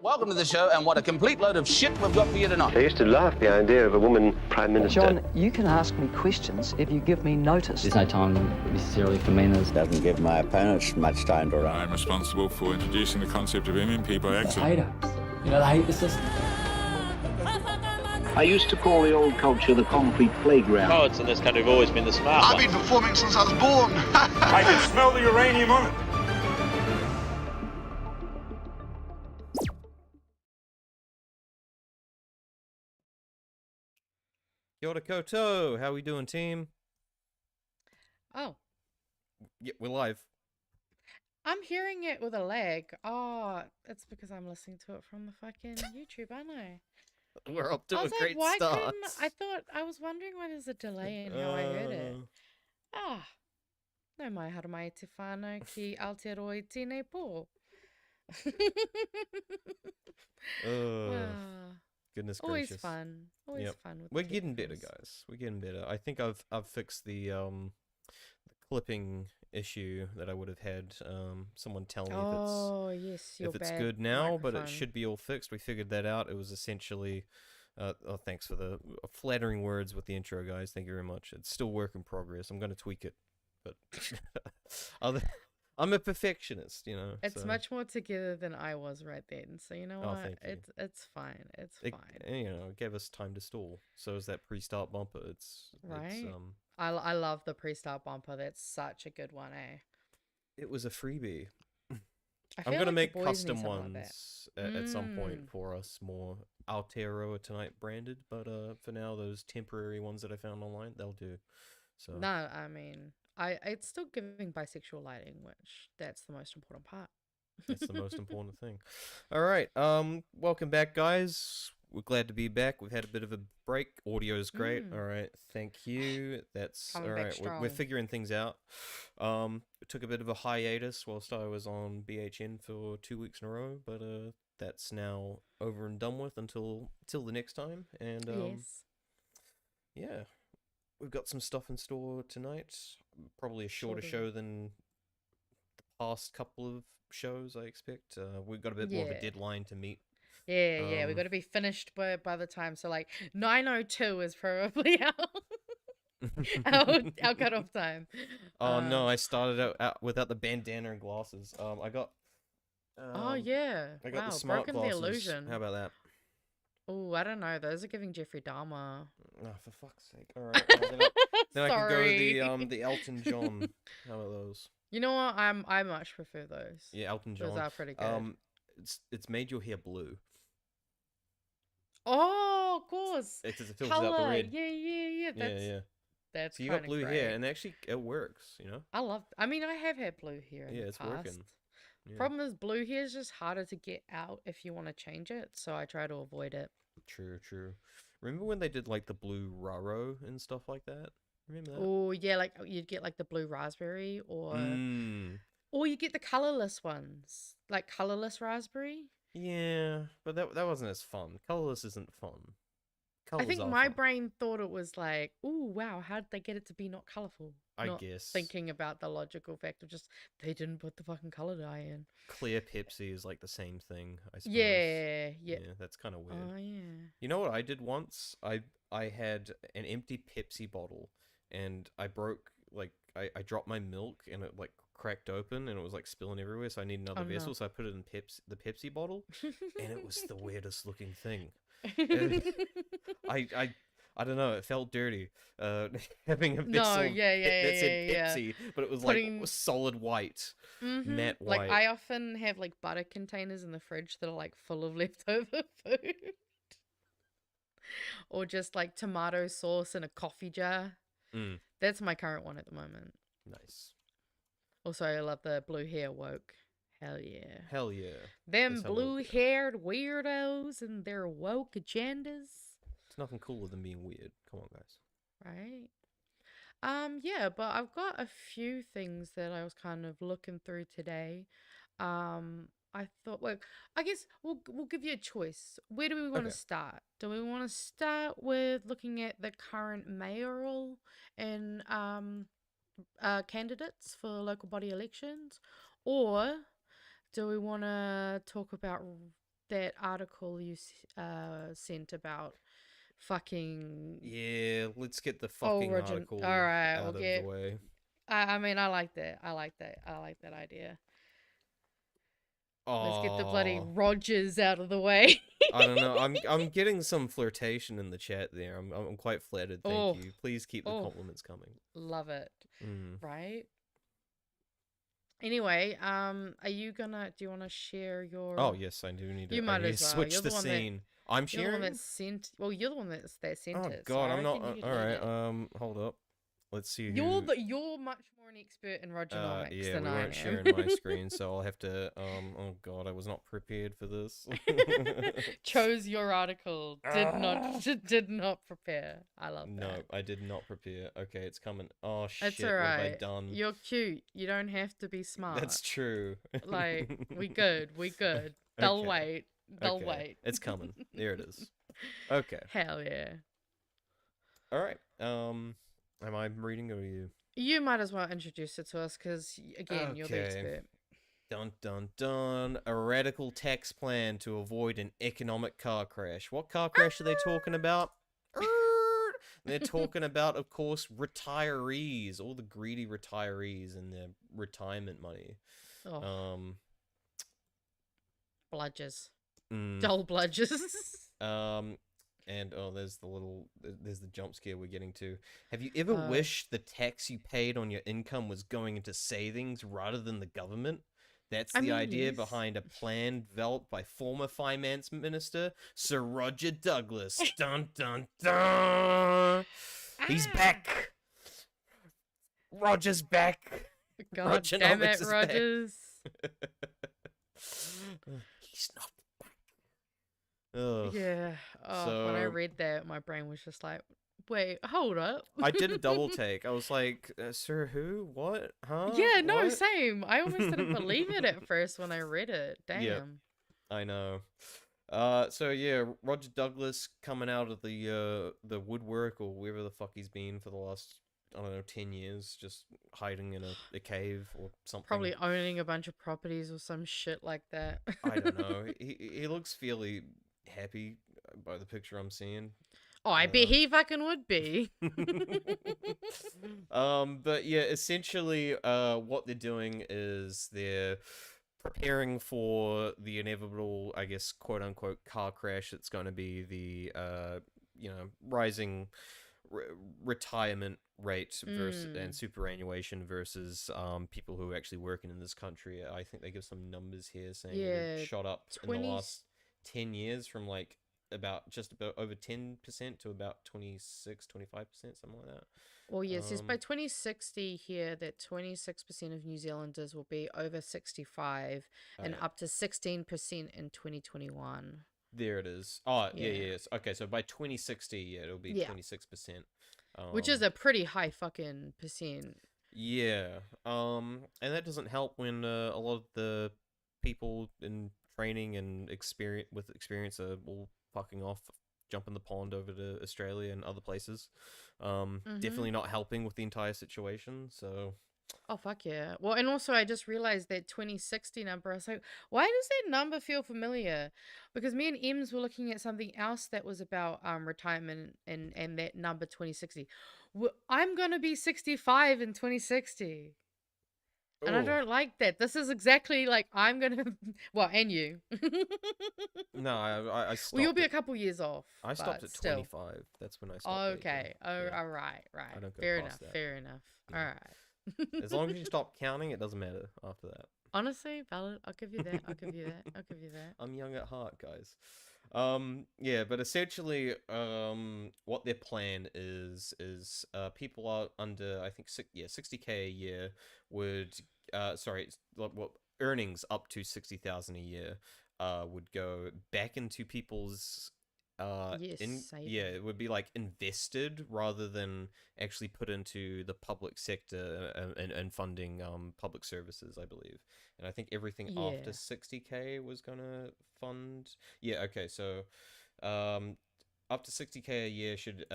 Welcome to the show, and what a complete load of shit we've got for you tonight. I used to laugh at the idea of a woman prime minister. John, you can ask me questions if you give me notice. There's no time necessarily for manners. Doesn't give my opponents much time to run. I'm responsible for introducing the concept of MMP by accident. They hate the system. I used to call the old culture the concrete playground. Poets in this country have always been the smart ones. I've been performing since I was born. I can smell the uranium on it. Kia ora koutou. How we doing, team? Oh. Yeah, we're live. I'm hearing it with a lag. Oh, it's because I'm listening to it from the fucking YouTube, aren't I? We're up to I a was great like, why start. I was wondering why there's a delay in how I heard it. No mai hara mai te whānau ki Aotearoa I tēnei pō. Goodness Always gracious. fun. Always Yep. fun with We're the getting better, technicals. guys. We're getting better. I think I've fixed the clipping issue that I would have had. Someone tell me if it's good now, but it should be all fixed. We figured that out. It was essentially thanks for the flattering words with the intro, guys. Thank you very much. It's still work in progress. I'm going to tweak it, but I'm a perfectionist, you know. It's so. much more together than I was right then. So you know what? Thank you. It's fine. It's It, fine. you know, it gave us time to stall. So is that pre-start bumper. It's Right. I love the pre-start bumper. That's such a good one, eh? It was a freebie. I I'm feel gonna like make the boys custom need something like ones at some point for us, more Aotearoa tonight branded. But for now, those temporary ones that I found online, they'll do. So No, I mean, it's still giving bisexual lighting, which that's the most important part. that's the most important thing. All right, welcome back, guys. We're glad to be back. We've had a bit of a break. Audio is great. All right, thank you. That's Coming all back right. We're strong. figuring things out. It took a bit of a hiatus whilst I was on BHN for 2 weeks in a row, but that's now over and done with until the next time. And Yes. yeah, we've got some stuff in store tonight. Probably a shorter Sure do. show than the past couple of shows, I expect. We've got a bit more of a Yeah. deadline to meet. Yeah, we got to be finished by the time. So like 9:02 is probably our cutoff time. Oh no, I started out without the bandana and glasses. I got. Oh yeah. I got wow, the smart broken glasses. the illusion. How about that? Oh, I don't know. Those are giving Jeffrey Dahmer. Oh, for fuck's sake! All right, then I can go the Elton John. How about those? You know what? I much prefer those. Yeah, Elton John. Those are pretty good. It's made your hair blue. Oh, of course. It filters out the Color. red. Yeah. Yeah. That's So you got kinda blue great. hair, and actually it works. You know. I mean, I have had blue hair in the it's past. working. Yeah. Problem is, blue hair is just harder to get out if you want to change it, so I try to avoid it. True. Remember when they did like the blue raro and stuff like that? Remember that? Oh yeah, like you'd get like the blue raspberry, or you get the colorless ones, like colorless raspberry. Yeah, but that wasn't as fun. Colorless isn't fun. I think my brain thought it was like, oh wow, how did they get it to be not colorful? I Not guess. thinking about the logical fact of just they didn't put the fucking color dye in. Clear Pepsi is like the same thing, I suppose. Yeah. That's kind of weird. Oh yeah. You know what I did once? I had an empty Pepsi bottle, and I broke, like, I dropped my milk, and it like cracked open, and it was like spilling everywhere, so I need another vessel, so I put it in the Pepsi bottle, and it was the weirdest looking thing. I don't know, it felt dirty, having a vessel that said Pepsi, but it was like solid white, matte white. Like I often have like butter containers in the fridge that are like full of leftover food. Or just like tomato sauce in a coffee jar. That's my current one at the moment. Nice. Also, I love the blue hair woke. Hell yeah. Hell yeah. Them blue-haired weirdos and their woke agendas. It's nothing cooler than being weird. Come on, guys. Right. Yeah, but I've got a few things that I was kind of looking through today. I thought, well, I guess we'll give you a choice. Where do we want to start? Do we want to start with looking at the current mayoral and candidates for local body elections, or do we want to talk about that article you sent about fucking... Yeah, let's get the fucking article All right, out of the way. I mean, I like that. I like that idea. Let's get the bloody Rogers out of the way. I don't know. I'm getting some flirtation in the chat there. I'm quite flattered. Thank you. Please keep the compliments coming. Love it. Right? Anyway, are you gonna... Do you want to share your... Oh, yes, I do need to... You might as well. Switch the scene. I'm sharing? You're the one that sent... Well, you're the one that sent it. Oh, God, so I'm not... Alright, hold up. Let's see You're much more an expert in Rogernomics yeah, than we I am. weren't sharing my screen, so I'll have to... oh, God, I was not prepared for this. Chose your article. Did not prepare. I love that. No, I did not prepare. Okay, it's coming. Oh, shit, It's alright. what have I done? You're cute. You don't have to be smart. That's true. Like, we good. They'll wait. Wait. It's coming. There it is. Okay. Hell yeah. Alright, am I reading or are you? You might as well introduce it to us, because, again, you're the expert. Dun dun dun. A radical tax plan to avoid an economic car crash. What car crash are they talking about? They're talking about, of course, retirees. All the greedy retirees and their retirement money. Bludgers. Dull bludgers. And there's the jump scare we're getting to. Have you ever wished the tax you paid on your income was going into savings rather than the government? That's the idea behind a plan developed by former finance minister Sir Roger Douglas. Dun dun dun. He's back. Roger's back. God damn it, Rogers. He's not. Ugh. Yeah. Oh, when I read that, my brain was just like, wait, hold up. I did a double take. I was like, sir, who? What? Huh? Yeah, no, what? same. I almost didn't believe it at first when I read it. Damn. Yeah, I know. So yeah, Roger Douglas coming out of the woodwork or wherever the fuck he's been for the last, I don't know, 10 years, just hiding in a cave or something. Probably owning a bunch of properties or some shit like that. I don't know. He looks fairly happy by the picture I'm seeing. Oh, I bet he fucking would be. But yeah, essentially, what they're doing is they're preparing for the inevitable, I guess, quote unquote, car crash. It's going to be the, rising retirement rate versus and superannuation versus people who are actually working in this country. I think they give some numbers here saying it shot up in the last 10 years from like about over 10% to about 26-25%, something like that. Well, yes, it's by 2060 here that 26% of New Zealanders will be over 65 and up to 16% in 2021. There it is. Oh, yes. Okay, so by 2060, it'll be 26%. Which is a pretty high fucking percent. Yeah. And that doesn't help when a lot of the people in training and experience are all fucking off, jumping the pond over to Australia and other places. Definitely not helping with the entire situation, so... Oh, fuck yeah. Well, and also I just realized that 2060 number. I was like, why does that number feel familiar? Because me and Ems were looking at something else that was about retirement and that number 2060. I'm going to be 65 in 2060. And I don't like that. This is exactly like I'm going to... Well, and you. No, I stopped. Well, you'll be a couple years off. I stopped at 25. That's when I stopped. Oh, okay. All right. I don't go Fair past enough. that. Fair enough. Yeah. All right. As long as you stop counting, it doesn't matter after that. Honestly, valid. I'll give you that. I'll give you that. I'm young at heart, guys. Yeah, but essentially, what their plan is people are under, I think, 60k a year would, what earnings up to 60,000 a year, would go back into people's, it would be like invested rather than actually put into the public sector and funding public services, I believe. And I think everything after 60k was gonna fund. Yeah, okay, so up to 60k a year should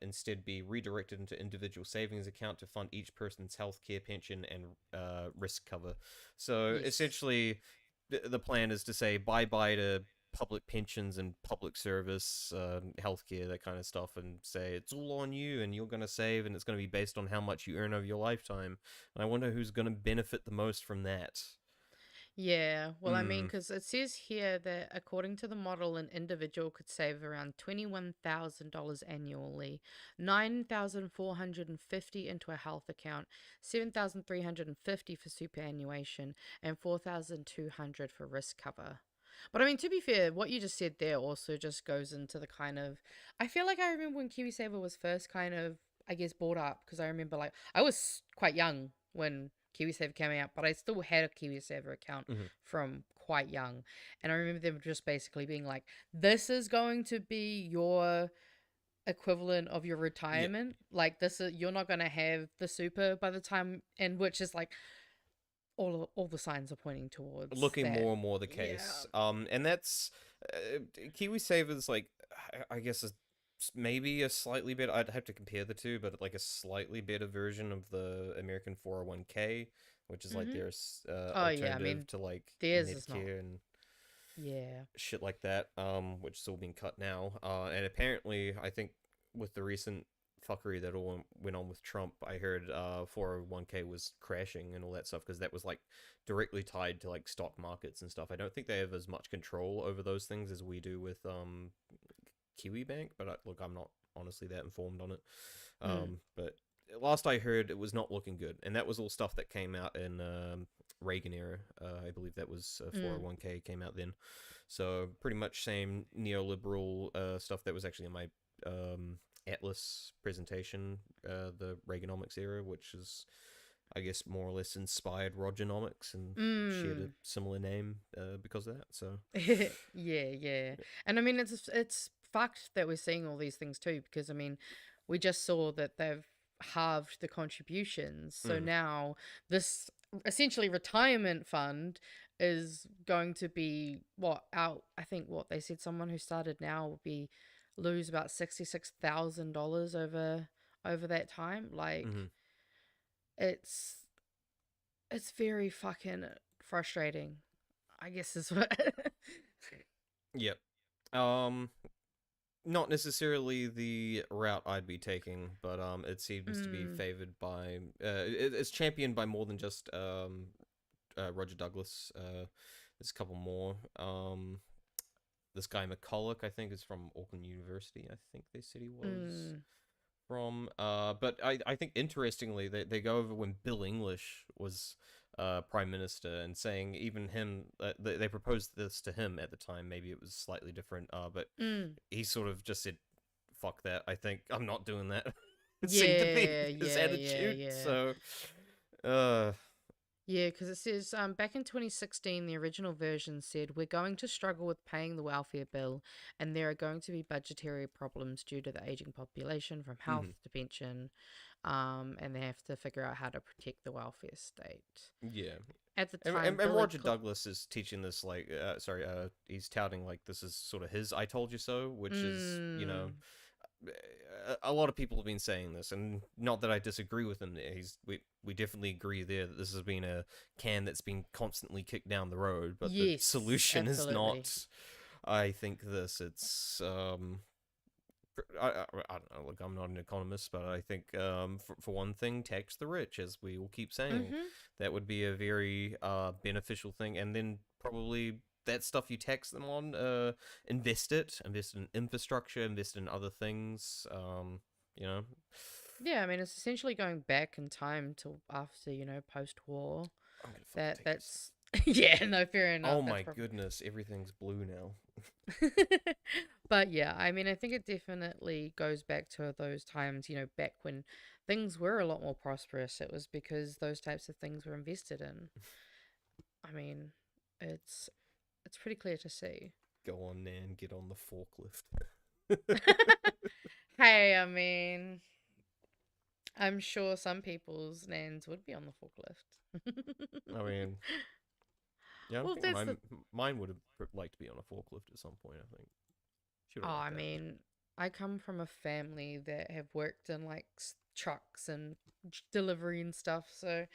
instead be redirected into individual savings account to fund each person's healthcare, pension, and risk cover. So essentially, the plan is to say bye-bye to public pensions and public service, healthcare, that kind of stuff, and say it's all on you and you're going to save, and it's going to be based on how much you earn over your lifetime. And I wonder who's going to benefit the most from that. Yeah, well, I mean, because it says here that according to the model, an individual could save around $21,000 annually, 9,450 into a health account, 7,350 for superannuation, and 4,200 for risk cover. But I mean, to be fair, what you just said there also just goes into the kind of, I feel like I remember when KiwiSaver was first kind of, I guess, brought up, because I remember like I was quite young when KiwiSaver came out, but I still had a KiwiSaver account from quite young. And I remember them just basically being like, this is going to be your equivalent of your retirement. Like, this is, you're not going to have the super by the time, and which is like, all the signs are pointing towards looking that. more and more the case. And that's KiwiSaver's like, I guess maybe a slightly better, I'd have to compare the two, but like a slightly better version of the American 401k, which is like their alternative to like Medicare and shit like that, which is all being cut now. And apparently, I think with the recent fuckery that all went on with Trump, I heard 401k was crashing and all that stuff, because that was like directly tied to like stock markets and stuff. I don't think they have as much control over those things as we do with Kiwi Bank, but look, I'm not honestly that informed on it. But last I heard, it was not looking good, and that was all stuff that came out in Reagan era. I believe that was 401k came out then. So pretty much same neoliberal stuff that was actually in my Atlas presentation, the Reaganomics era, which is, I guess, more or less inspired Rogernomics and shared a similar name because of that. So yeah. And I mean, it's fucked that we're seeing all these things too, because I mean, we just saw that they've halved the contributions. So now this essentially retirement fund is going to be I think what they said, someone who started now will be lose about $66,000 over that time. Like it's very fucking frustrating, I guess is what. Yep. Not necessarily the route I'd be taking, but it seems to be favored by it's championed by more than just Roger Douglas. There's a couple more. This guy McCulloch, I think, is from Auckland University. I think they said he was from. But I think interestingly, they go over when Bill English was Prime Minister, and saying even him, they proposed this to him at the time. Maybe it was slightly different, but he sort of just said, "Fuck that! I think I'm not doing that." It seemed to be his attitude. So, yeah, because it says back in 2016, the original version said, "We're going to struggle with paying the welfare bill, and there are going to be budgetary problems due to the aging population, from health to pension, and they have to figure out how to protect the welfare state." Yeah. At the time, and Roger Douglas is teaching this like, he's touting like this is sort of his "I told you so," which is, you know, a lot of people have been saying this, and not that I disagree with him. We definitely agree there that this has been a can that's been constantly kicked down the road, but the solution is not, I think, this. It's I don't know. Look, I'm not an economist, but I think for one thing, tax the rich, as we will keep saying. That would be a very beneficial thing, and then probably that stuff you tax them on, invest in infrastructure, invest in other things, you know. Yeah, I mean, it's essentially going back in time to after, post-war. That's yeah, no, fair enough. Oh my goodness, everything's blue now. But yeah, I mean, I think it definitely goes back to those times, back when things were a lot more prosperous. It was because those types of things were invested in. I mean, it's pretty clear to see. Go on, Nan, get on the forklift. Hey, I mean, I'm sure some people's nans would be on the forklift. I mean, yeah, well, mine would have liked to be on a forklift at some point, I think. I mean, I come from a family that have worked in like trucks and delivery and stuff, so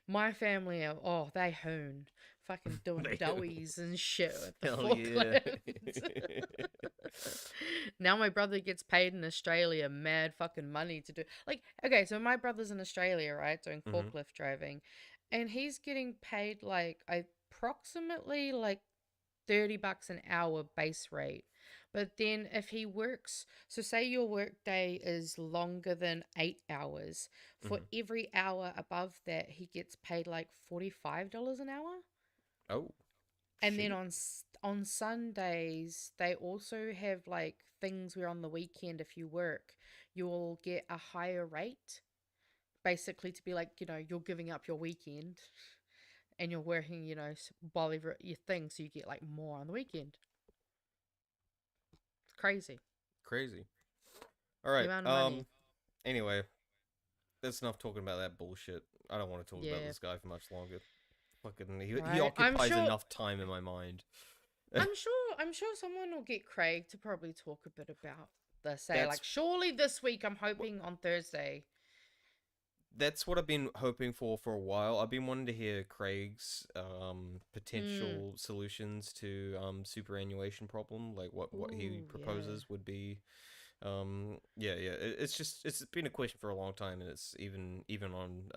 my family are, they hoon. fucking doing doughies and shit with the Hell yeah. forklift. Now my brother gets paid in Australia mad fucking money to do like okay, so my brother's in Australia, right, doing forklift driving, and he's getting paid like approximately like $30 an hour base rate. But then if he works, so say your work day is longer than 8 hours, for every hour above that, he gets paid like $45 an hour. Oh. And then on Sundays, they also have like things where on the weekend, if you work, you'll get a higher rate, basically to be like, you know, you're giving up your weekend and you're working, you know, while your thing, so you get like more on the weekend. It's crazy. All right. The amount of money. Anyway, that's enough talking about that bullshit. I don't want to talk about this guy for much longer. Fucking, he occupies enough time in my mind. I'm sure someone will get Craig to probably talk a bit about this. Say like, surely this week. I'm hoping on Thursday. That's what I've been hoping for a while. I've been wanting to hear Craig's potential solutions to superannuation problem, like what he proposes would be. It's been a question for a long time, and it's even on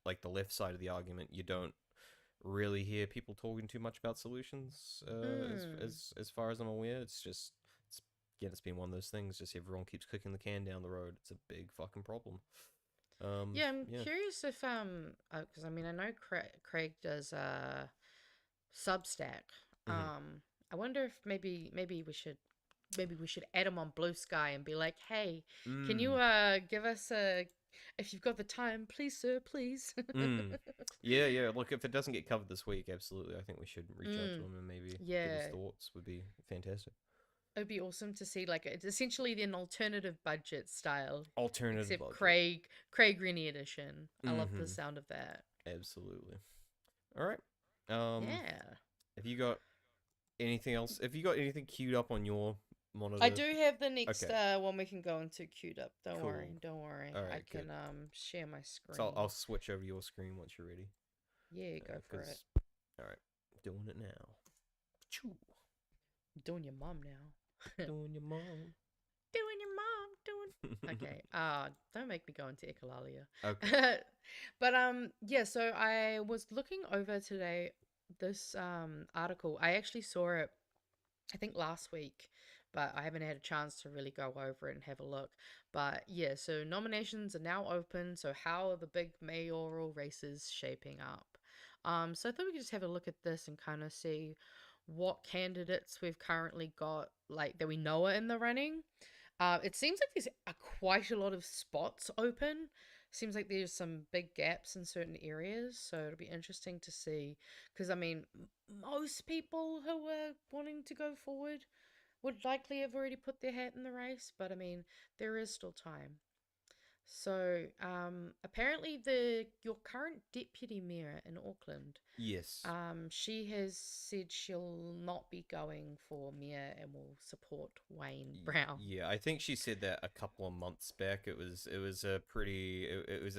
like the left side of the argument, you don't really hear people talking too much about solutions. As far as I'm aware, it's been one of those things. Just everyone keeps kicking the can down the road. It's a big fucking problem. I'm curious if because I mean I know Craig does Substack. I wonder if maybe we should add him on Bluesky and be like, hey, can you give us if you've got the time, please sir, please. Yeah, look, if it doesn't get covered this week, absolutely, I think we should reach out to him and maybe get his thoughts. Would be fantastic. It'd be awesome to see, like, it's essentially an alternative budget style. Except budget. Craig Rennie edition. I love the sound of that. Absolutely. All right. Yeah. Have you got anything else? Have you got anything queued up on your monitor? I do have the next one we can go into queued up. Don't worry. All right, I can share my screen. So I'll switch over your screen once you're ready. Yeah, go for it. All right. Doing it now. Choo. Doing your mom now. Doing your mom. Okay. Don't make me go into echolalia. Okay. But so I was looking over today this article. I actually saw it I think last week, but I haven't had a chance to really go over it and have a look. But yeah, so nominations are now open. So how are the big mayoral races shaping up? So I thought we could just have a look at this and kind of see what candidates we've currently got, like, that we know are in the running. It seems like there's quite a lot of spots open. Seems like there's some big gaps in certain areas, so it'll be interesting to see. Because, I mean, most people who are wanting to go forward would likely have already put their hat in the race, but, I mean, there is still time. So, apparently your current deputy mayor in Auckland, yes, she has said she'll not be going for mayor and will support Wayne Brown. Yeah, I think she said that a couple of months back. It was a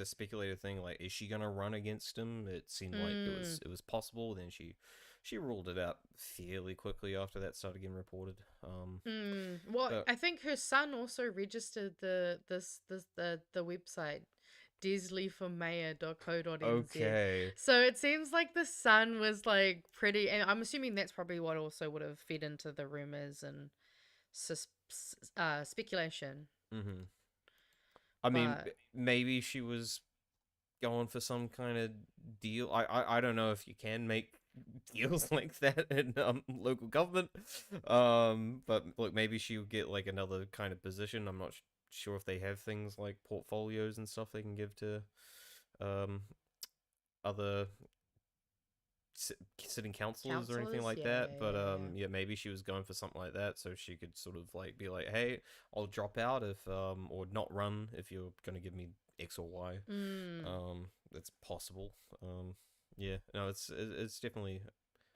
speculative thing. Like, is she gonna run against him? It seemed like it was possible. Then she ruled it out fairly quickly after that started getting reported. Well, I think her son also registered the website desleyformayor.co.nz. Okay. So it seems like the son was like pretty, and I'm assuming that's probably what also would have fed into the rumors and speculation. I mean, maybe she was going for some kind of deal. I don't know if you can make deals like that in local government, but look, maybe she'll get like another kind of position. I'm not sure if they have things like portfolios and stuff they can give to other sitting councillors or anything like that, but maybe she was going for something like that, so she could sort of like be like, hey, I'll drop out if or not run if you're gonna give me X or Y. That's possible. It's definitely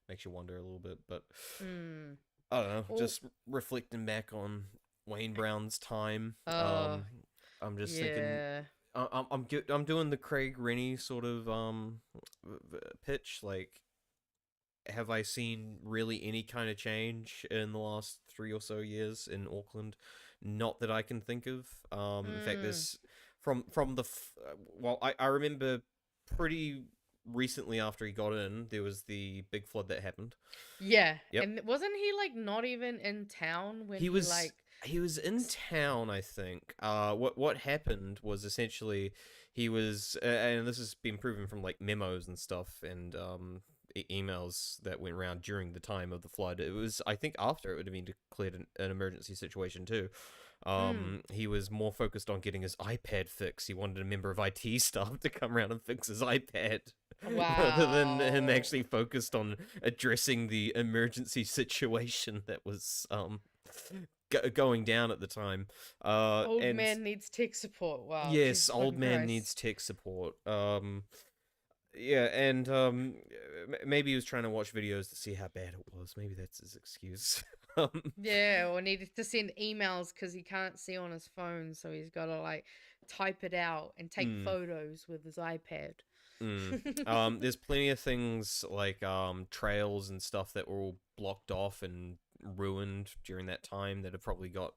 makes you wonder a little bit, but I don't know. Just reflecting back on Wayne Brown's time, I'm just thinking. I'm doing the Craig Rennie sort of pitch. Like, have I seen really any kind of change in the last 3 or so years in Auckland? Not that I can think of. In fact, this from the well, I remember pretty recently after he got in, there was the big flood that happened. Yeah, and wasn't he like not even in town when he was in town, I think. What happened was essentially he was, and this has been proven from like memos and stuff and emails that went around during the time of the flood. It was, I think, after it would have been declared an emergency situation too. He was more focused on getting his iPad fixed. He wanted a member of IT staff to come around and fix his iPad. Wow. Rather than him actually focused on addressing the emergency situation that was going down at the time. Old man needs tech support. Wow. Yes, old man needs tech support. Yeah, and maybe he was trying to watch videos to see how bad it was. Maybe that's his excuse. Yeah, or needed to send emails because he can't see on his phone, so he's got to like type it out and take photos with his iPad. There's plenty of things like trails and stuff that were all blocked off and ruined during that time that have probably got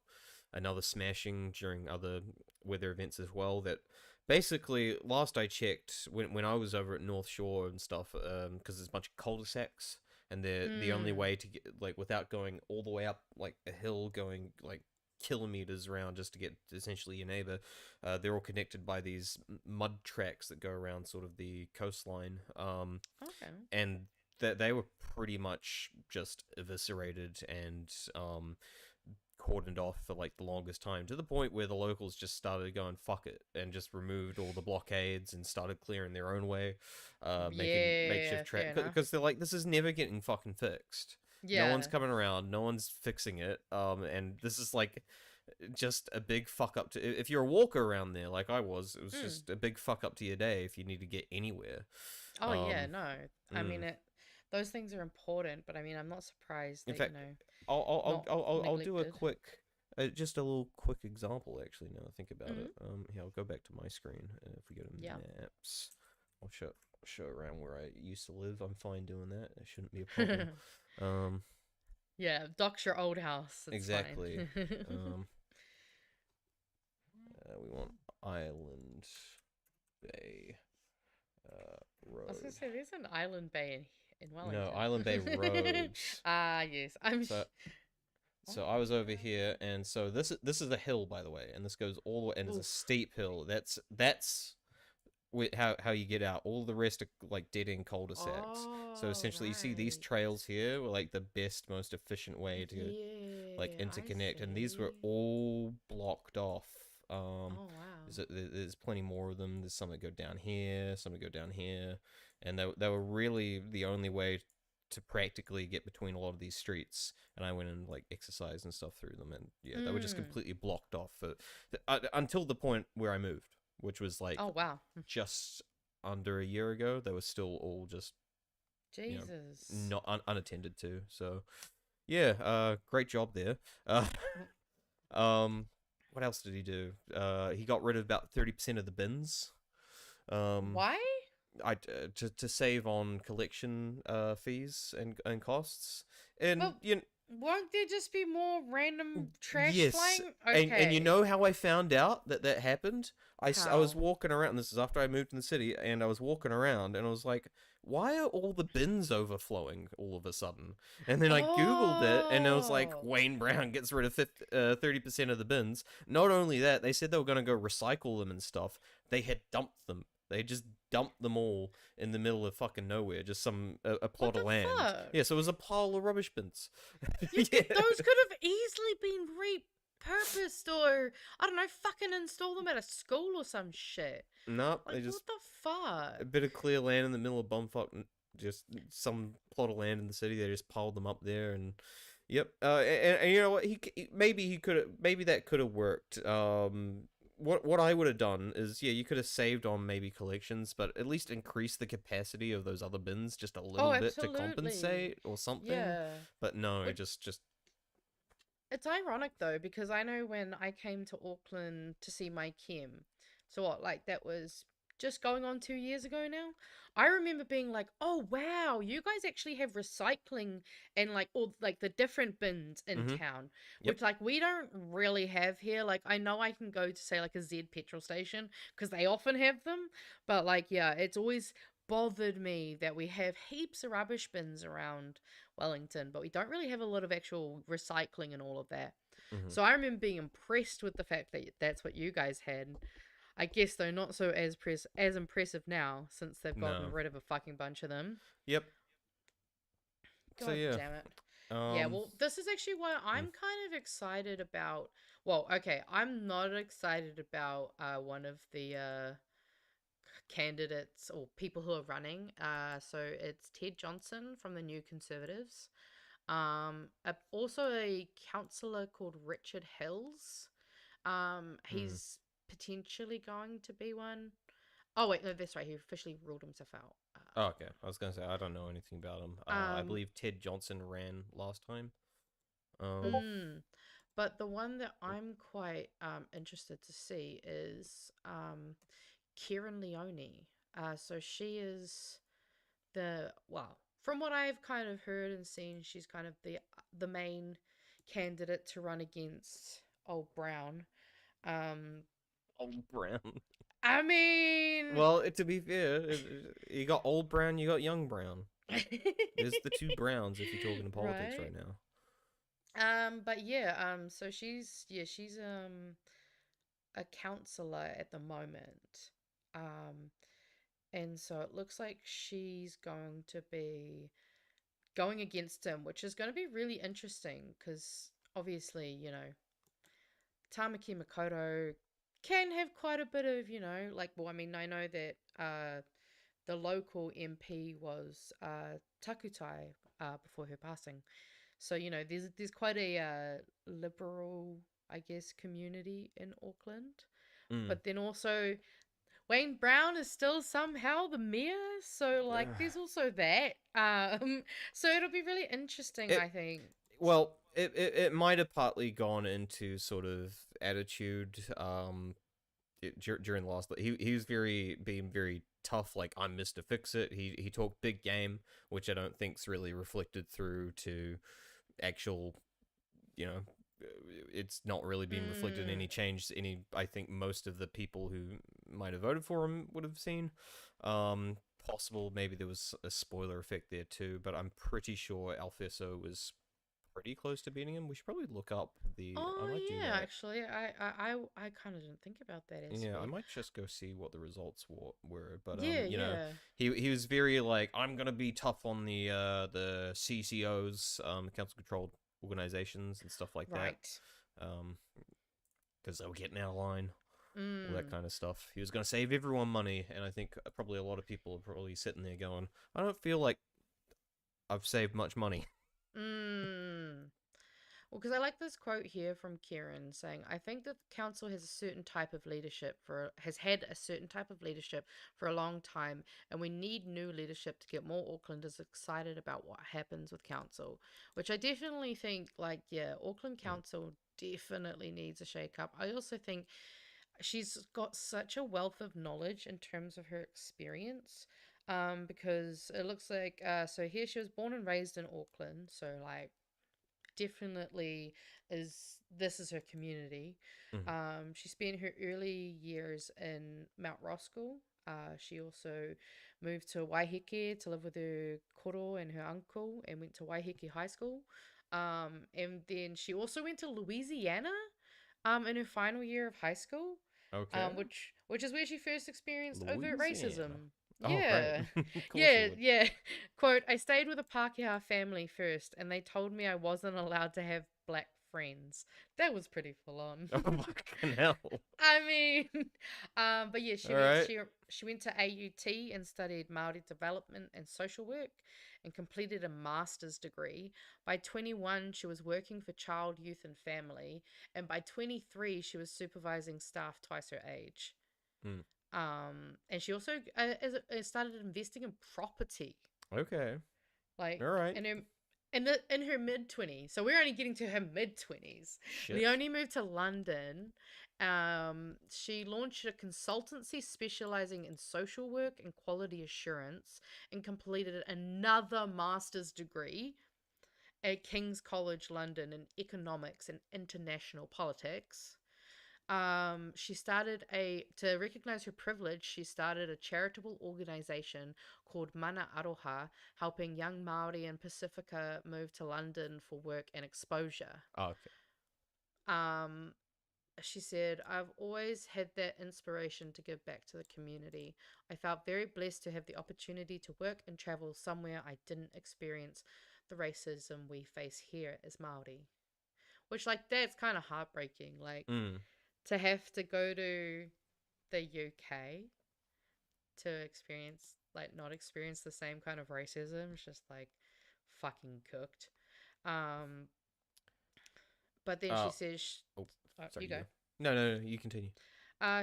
another smashing during other weather events as well. That basically, last I checked, when I was over at North Shore and stuff, because there's a bunch of cul-de-sacs, and they're the only way to get, like, without going all the way up like a hill, going like kilometers around just to get essentially your neighbor, they're all connected by these mud tracks that go around sort of the coastline. Okay. And that they were pretty much just eviscerated and cordoned off for like the longest time, to the point where the locals just started going fuck it and just removed all the blockades and started clearing their own way, making makeshift track, because they're like, this is never getting fucking fixed. No one's coming around, no one's fixing it, and this is like just a big fuck up to, if you're a walker around there like I was, it was just a big fuck up to your day if you need to get anywhere. I mean, those things are important, but I mean, I'm not surprised that, in fact, you know, I'll do a quick, just a little quick example actually, now I think about it. Here, I'll go back to my screen, if we go to maps, I'll show around where I used to live. I'm fine doing that, it shouldn't be a problem. Yeah, dox your old house. It's exactly. Fine. We want Island Bay Road. I was gonna say there's an Island Bay in Wellington. No, Island Bay Roads. Yes, So I was over here, and so this is a hill, by the way, and this goes all the way, and it's a steep hill. That's how you get out. All the rest are like dead end cul-de-sacs. So essentially, you see these trails here were like the best, most efficient way to like interconnect, and these were all blocked off. Wow. There's plenty more of them. There's some that go down here, some that go down here, and they were really the only way to practically get between a lot of these streets. And I went and like exercised and stuff through them, and they were just completely blocked off until the point where I moved, which was like just under a year ago. They were still all just Jesus, not unattended to. So great job there. What else did he do? He got rid of about 30% of the bins. Why? To save on collection fees and costs. And won't there just be more random trash flying? Okay. And you know how I found out that happened? I was walking around, this is after I moved in the city, and I was walking around, and I was like, why are all the bins overflowing all of a sudden? And then I Googled it, and I was like, Wayne Brown gets rid of 30% of the bins. Not only that, they said they were going to go recycle them and stuff. They had dumped them. They just dumped them all in the middle of fucking nowhere, just a plot of land. Fuck? Yeah, so it was a pile of rubbish bins. Those could have easily been repurposed, or I don't know, fucking install them at a school or some shit. No, like, they just what the fuck? A bit of clear land in the middle of bumfuck, just some plot of land in the city. They just piled them up there, and and you know what? Maybe that could have worked. What I would have done is, you could have saved on maybe collections, but at least increase the capacity of those other bins just a little bit to compensate or something. Yeah. But no, just... It's ironic, though, because I know when I came to Auckland to see my Kim, so what, like, that was just going on 2 years ago now. I remember being like, "Oh wow, you guys actually have recycling and like all like the different bins in town, Yep. which like we don't really have here. Like I know I can go to say like a Z petrol station because they often have them, but like yeah, it's always bothered me that we have heaps of rubbish bins around Wellington, but we don't really have a lot of actual recycling and all of that. So I remember being impressed with the fact that that's what you guys had. I guess though not so as impressive now since they've gotten No. rid of a fucking bunch of them. Yep. God So yeah. damn it. Yeah, well, this is actually why I'm kind of excited about. Well, okay, I'm not excited about one of the candidates or people who are running. So it's Ted Johnson from the New Conservatives. Also a councillor called Richard Hills. He's potentially going to be one. Oh wait, no, that's right. He officially ruled himself out. Oh, okay. I was gonna say I don't know anything about him. I believe Ted Johnson ran last time. But the one that I'm quite interested to see is Kieran Leone. So she is from what I've kind of heard and seen, she's kind of the main candidate to run against Old Brown. Old Brown. I mean, well, to be fair, you got Old Brown, you got Young Brown. There's the two Browns if you're talking politics right now. But yeah, so she's a councillor at the moment. And so it looks like she's going to be going against him, which is going to be really interesting because obviously, you know, Tamaki Makaurau can have quite a bit of, you know, like, well, I mean, I know that the local MP was Takutai before her passing. So, you know, there's quite a liberal, I guess, community in Auckland. But then also Wayne Brown is still somehow the mayor, so like there's also that. So it'll be really interesting, I think. Well, it might have partly gone into sort of attitude during the last. He was being very tough, like I'm Mr. Fix-It. He talked big game, which I don't think's really reflected through to actual, you know, it's not really been reflected in any change. I think most of the people who might have voted for him would have seen. Possible maybe there was a spoiler effect there too, but I'm pretty sure Alfeso was pretty close to beating him. We should probably look up the. Oh yeah, actually, I kind of didn't think about that. Yeah, I might just go see what the results were. But yeah, you know, he was very like, I'm gonna be tough on the CCOs, council controlled organizations and stuff like that. Because they were getting out of line. All that kind of stuff. He was going to save everyone money, and I think probably a lot of people are probably sitting there going, I don't feel like I've saved much money. Well, because I like this quote here from Kieran saying, I think that the council has had a certain type of leadership for a long time, and we need new leadership to get more Aucklanders excited about what happens with council, which I definitely think, like, yeah, Auckland Council definitely needs a shake-up. I also think she's got such a wealth of knowledge in terms of her experience, because it looks like, so here she was born and raised in Auckland, so like definitely this is her community. She spent her early years in Mount Roskill. She also moved to Waiheke to live with her koro and her uncle and went to Waiheke High School. And then she also went to Louisiana in her final year of high school. Okay. Which is where she first experienced overt racism. Oh, yeah. Yeah. Quote, I stayed with a Pākehā family first, and they told me I wasn't allowed to have black friends. That was pretty full on. Oh, fucking hell. I mean, but yeah, she went to AUT and studied Māori development and social work and completed a master's degree. By 21, she was working for Child, Youth and Family, and by 23, she was supervising staff twice her age. And she also started investing in property. Okay. Like, all right. in her mid-20s. So we're only getting to her mid-20s. Leonie moved to London. She launched a consultancy specializing in social work and quality assurance, and completed another master's degree at King's College London in economics and international politics. To recognize her privilege, she started a charitable organization called Mana Aroha, helping young Māori in Pacifica move to London for work and exposure. Oh, okay. She said, I've always had that inspiration to give back to the community. I felt very blessed to have the opportunity to work and travel somewhere I didn't experience the racism we face here as Māori. Which, like, that's kind of heartbreaking. Like, to have to go to the UK to experience, like, not experience the same kind of racism is just, like, fucking cooked. But then she says... sorry, you go. No, you continue.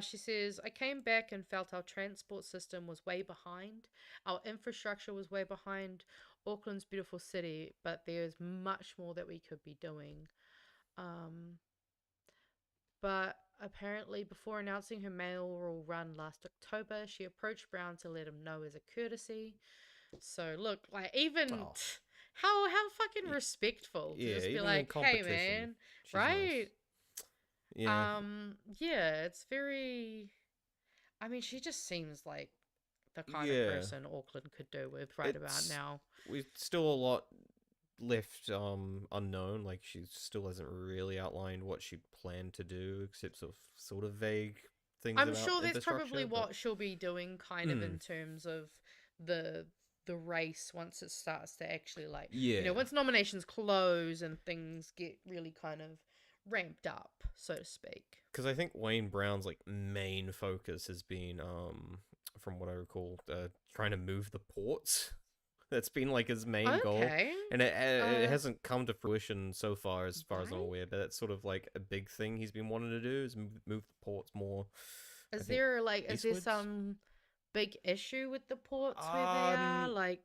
She says, I came back and felt our transport system was way behind. Our infrastructure was way behind. Auckland's beautiful city, but there's much more that we could be doing. But apparently, before announcing her mayoral run last October, she approached Brown to let him know as a courtesy. So look, like, even how fucking respectful to just be like, hey man, right? Nice. Yeah. Yeah, it's very. I mean, she just seems like the kind of person Auckland could do with about now. We've still a lot left unknown. Like, she still hasn't really outlined what she planned to do, except sort of vague things. I'm sure that's probably what she'll be doing, kind of in terms of the race once it starts to actually, like, you know, once nominations close and things get really kind of ramped up, so to speak. Because I think Wayne Brown's, like, main focus has been, from what I recall, trying to move the ports. That's been, like, his main goal, and it hasn't come to fruition so far, as I'm aware. But that's sort of like a big thing he's been wanting to do, is move the ports more. Is there some big issue with the ports where they are? Like,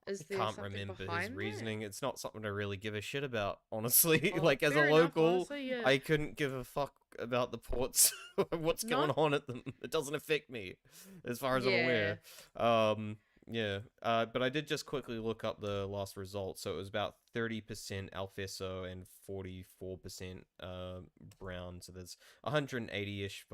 is there can't something remember behind his that? reasoning. It's not something I really give a shit about, honestly. Oh, like, as a fair enough, local, honestly, yeah. I couldn't give a fuck about the ports. What's going on at them? It doesn't affect me, as far as I'm aware. But I did just quickly look up the last results. So it was about 30% Alfeso and 44% Brown. So there's 180-ish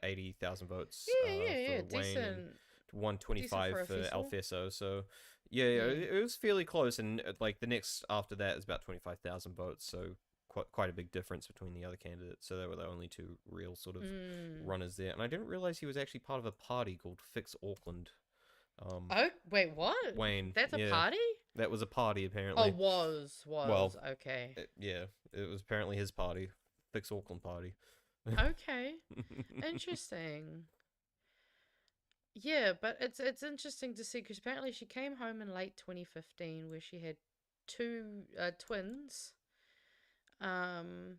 80,000 votes for Wayne, decent. and 125 for Alfeso. Alfeso. So it was fairly close. And like the next after that is about 25,000 votes. So quite a big difference between the other candidates. So they were the only two real sort of runners there. And I didn't realize he was actually part of a party called Fix Auckland. Oh, wait, what? Wayne. That's a party? That was a party, apparently. Oh, was. Well, okay. It was apparently his party. Fix Auckland party. Okay. Interesting. Yeah, but it's interesting to see, because apparently she came home in late 2015 where she had two twins. And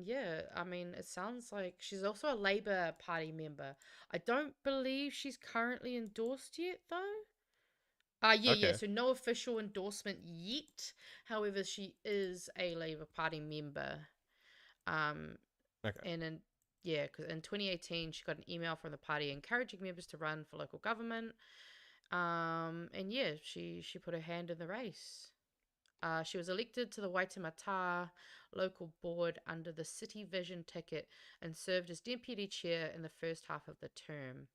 yeah, I mean, it sounds like she's also a Labour Party member. I don't believe she's currently endorsed yet, though. Yeah, so no official endorsement yet. However, she is a Labour Party member. And because in 2018, she got an email from the party encouraging members to run for local government. And yeah, she put her hand in the race. She was elected to the Waitemata local board under the City Vision ticket and served as deputy chair in the first half of the term.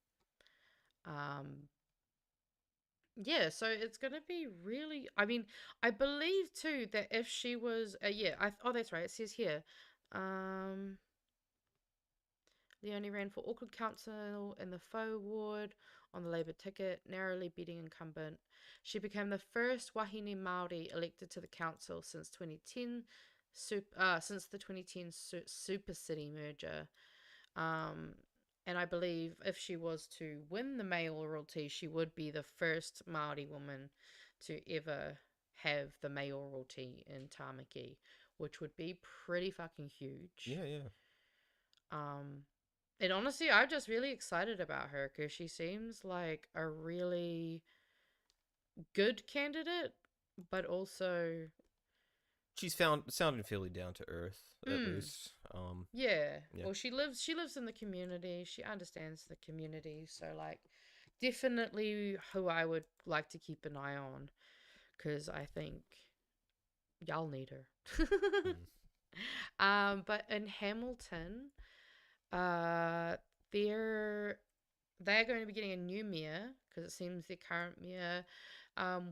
So it's going to be really... I mean, I believe, too, that if she was... that's right, it says here. Leonie ran for Auckland Council in the Faux ward on the Labour ticket, narrowly beating incumbent. She became the first Wahine Māori elected to the council since 2010, since the 2010 Super City merger. And I believe if she was to win the mayoralty, she would be the first Māori woman to ever have the mayoralty in Tāmaki, which would be pretty fucking huge. Yeah. And honestly, I'm just really excited about her because she seems like a really good candidate. but also she's sounding fairly down to earth at least. Yeah. Yeah. Well, she lives in the community. She understands the community. So, like, definitely who I would like to keep an eye on, because I think y'all need her. But in Hamilton, they're going to be getting a new mayor, because it seems the current mayor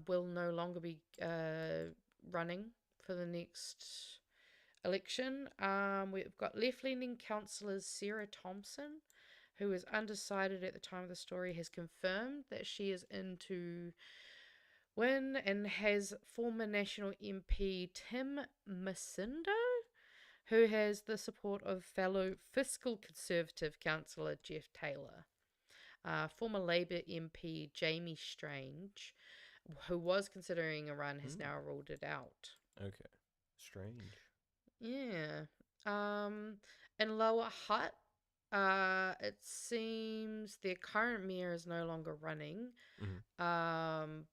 will no longer be running for the next election. We've got left-leaning councillors Sarah Thompson, who is undecided at the time of the story, has confirmed that she is in to win, and has former National MP Tim Macindo, who has the support of fellow fiscal Conservative councillor Jeff Taylor. Former Labour MP Jamie Strange, who was considering a run, has now ruled it out. Okay. Strange. Yeah. In Lower Hutt, it seems their current mayor is no longer running. And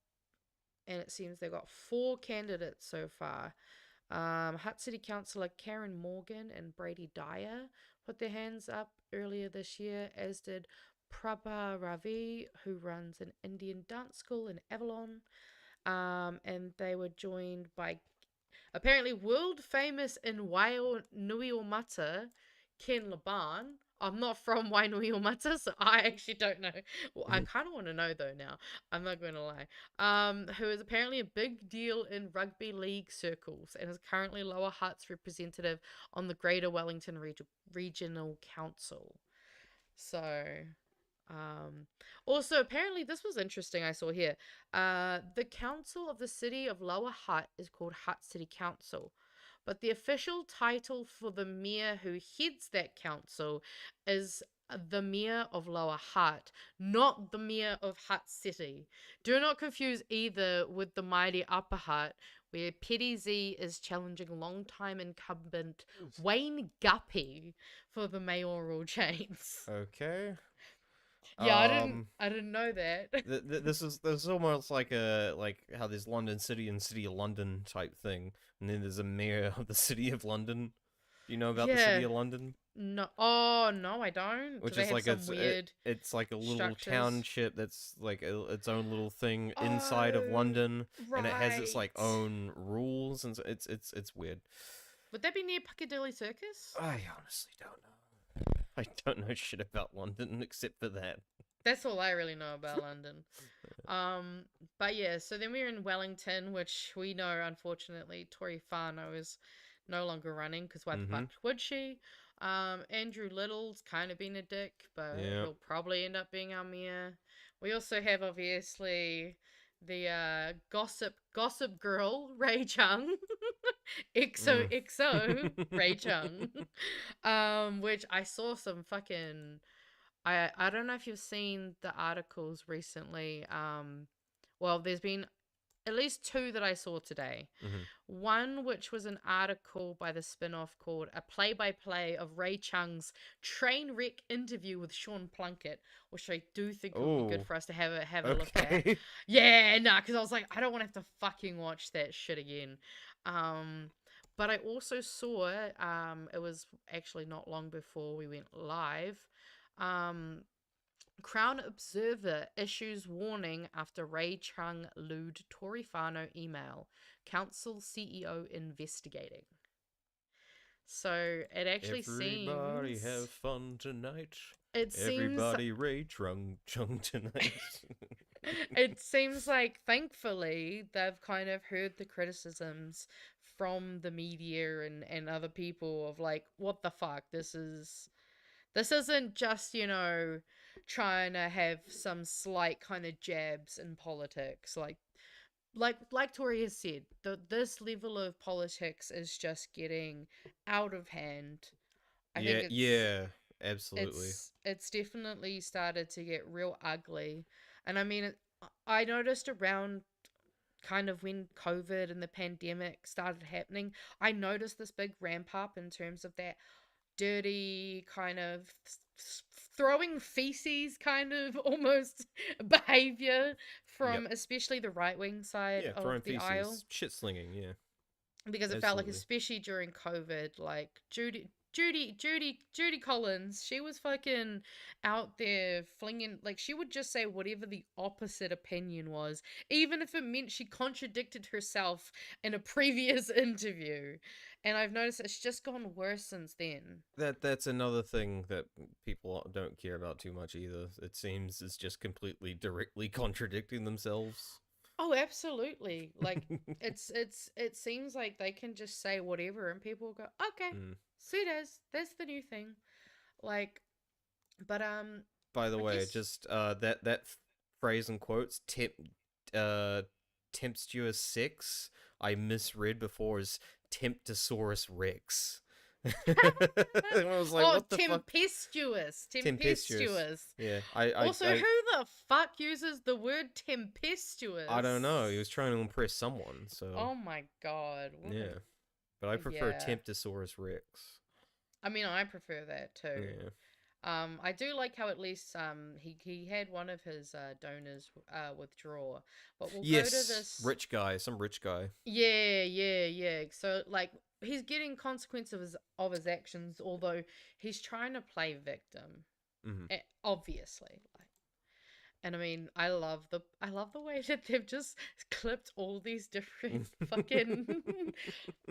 it seems they've got 4 candidates so far. Hutt City Councillor Karen Morgan and Brady Dyer put their hands up earlier this year, as did Prabha Ravi, who runs an Indian dance school in Avalon. And they were joined by apparently world famous in Wainuiomata, Ken Laban. I'm not from Wainuiomata, so I actually don't know. Well, I kind of want to know though now. I'm not going to lie. Who is apparently a big deal in rugby league circles and is currently Lower Hutt's representative on the Greater Wellington Regional Council. So, also apparently this was interesting. I saw here, the council of the city of Lower Hutt is called Hutt City Council, but the official title for the mayor who heads that council is the mayor of Lower Hutt, not the mayor of Hutt City. Do not confuse either with the mighty Upper Hutt, where Petty Z is challenging longtime incumbent Wayne Guppy for the mayoral chains. Okay. Yeah, I didn't know that. This is almost like how there's London City and City of London type thing, and then there's a mayor of the City of London. Do you know about the City of London? No, no, I don't. Which Do is they like have some weird it's like a little structures? township that's like its own little thing inside of London, and it has its like own rules, and so it's weird. Would that be near Piccadilly Circus? I honestly don't know. I don't know shit about London except for that. That's all I really know about London. But yeah, so then we're in Wellington, which we know, unfortunately, Tori Whānau is no longer running, because why the fuck would she? Andrew Little's kind of been a dick, but he'll probably end up being our mayor. We also have, obviously, the gossip girl, Ray Chung. XOXO Ray Chung. Which I saw some fucking... I don't know if you've seen the articles recently. Well, there's been at least 2 that I saw today. One, which was an article by the spin-off called A Play-by-Play of Ray Chung's train wreck interview with Sean Plunkett, which I do think would be good for us to have a look at. Yeah, because I was like, I don't want to have to fucking watch that shit again. But I also saw, it was actually not long before we went live, Crown Observer issues warning after Ray Chung lewd Tori Whānau email. Council CEO investigating. So it actually seems... Everybody have fun tonight. It Everybody seems... Ray Chung tonight. It seems like, thankfully, they've kind of heard the criticisms from the media and other people of like, what the fuck, this isn't just, trying to have some slight kind of jabs in politics. Like Tori has said, this level of politics is just getting out of hand. I think absolutely. It's definitely started to get real ugly. And I mean, I noticed around kind of when COVID and the pandemic started happening, I noticed this big ramp up in terms of that dirty kind of throwing feces kind of almost behavior from especially the right-wing side of throwing the feces, aisle. shit slinging, yeah. Because it felt like, especially during COVID, like Judy Collins, she was fucking out there flinging, like, she would just say whatever the opposite opinion was, even if it meant she contradicted herself in a previous interview. And I've noticed it's just gone worse since then. That's another thing that people don't care about too much either. It seems is just completely directly contradicting themselves. Oh, absolutely. Like, it seems like they can just say whatever and people will go, okay, see that's the new thing. Like, but, by the way, just, that phrase and quotes, tempestuous sex, I misread before as Temptosaurus Rex. I was like, what the tempestuous. fuck? Tempestuous. Yeah. Who the fuck uses the word tempestuous? I don't know. He was trying to impress someone, so. Oh my god. Yeah. But I prefer Temptosaurus Rex. I mean, I prefer that too. Yeah. I do like how at least he had one of his donors withdraw, but we'll go to this some rich guy. Yeah. So like he's getting consequences of his actions, although he's trying to play victim, obviously. Like, and I mean, I love the way that they've just clipped all these different fucking.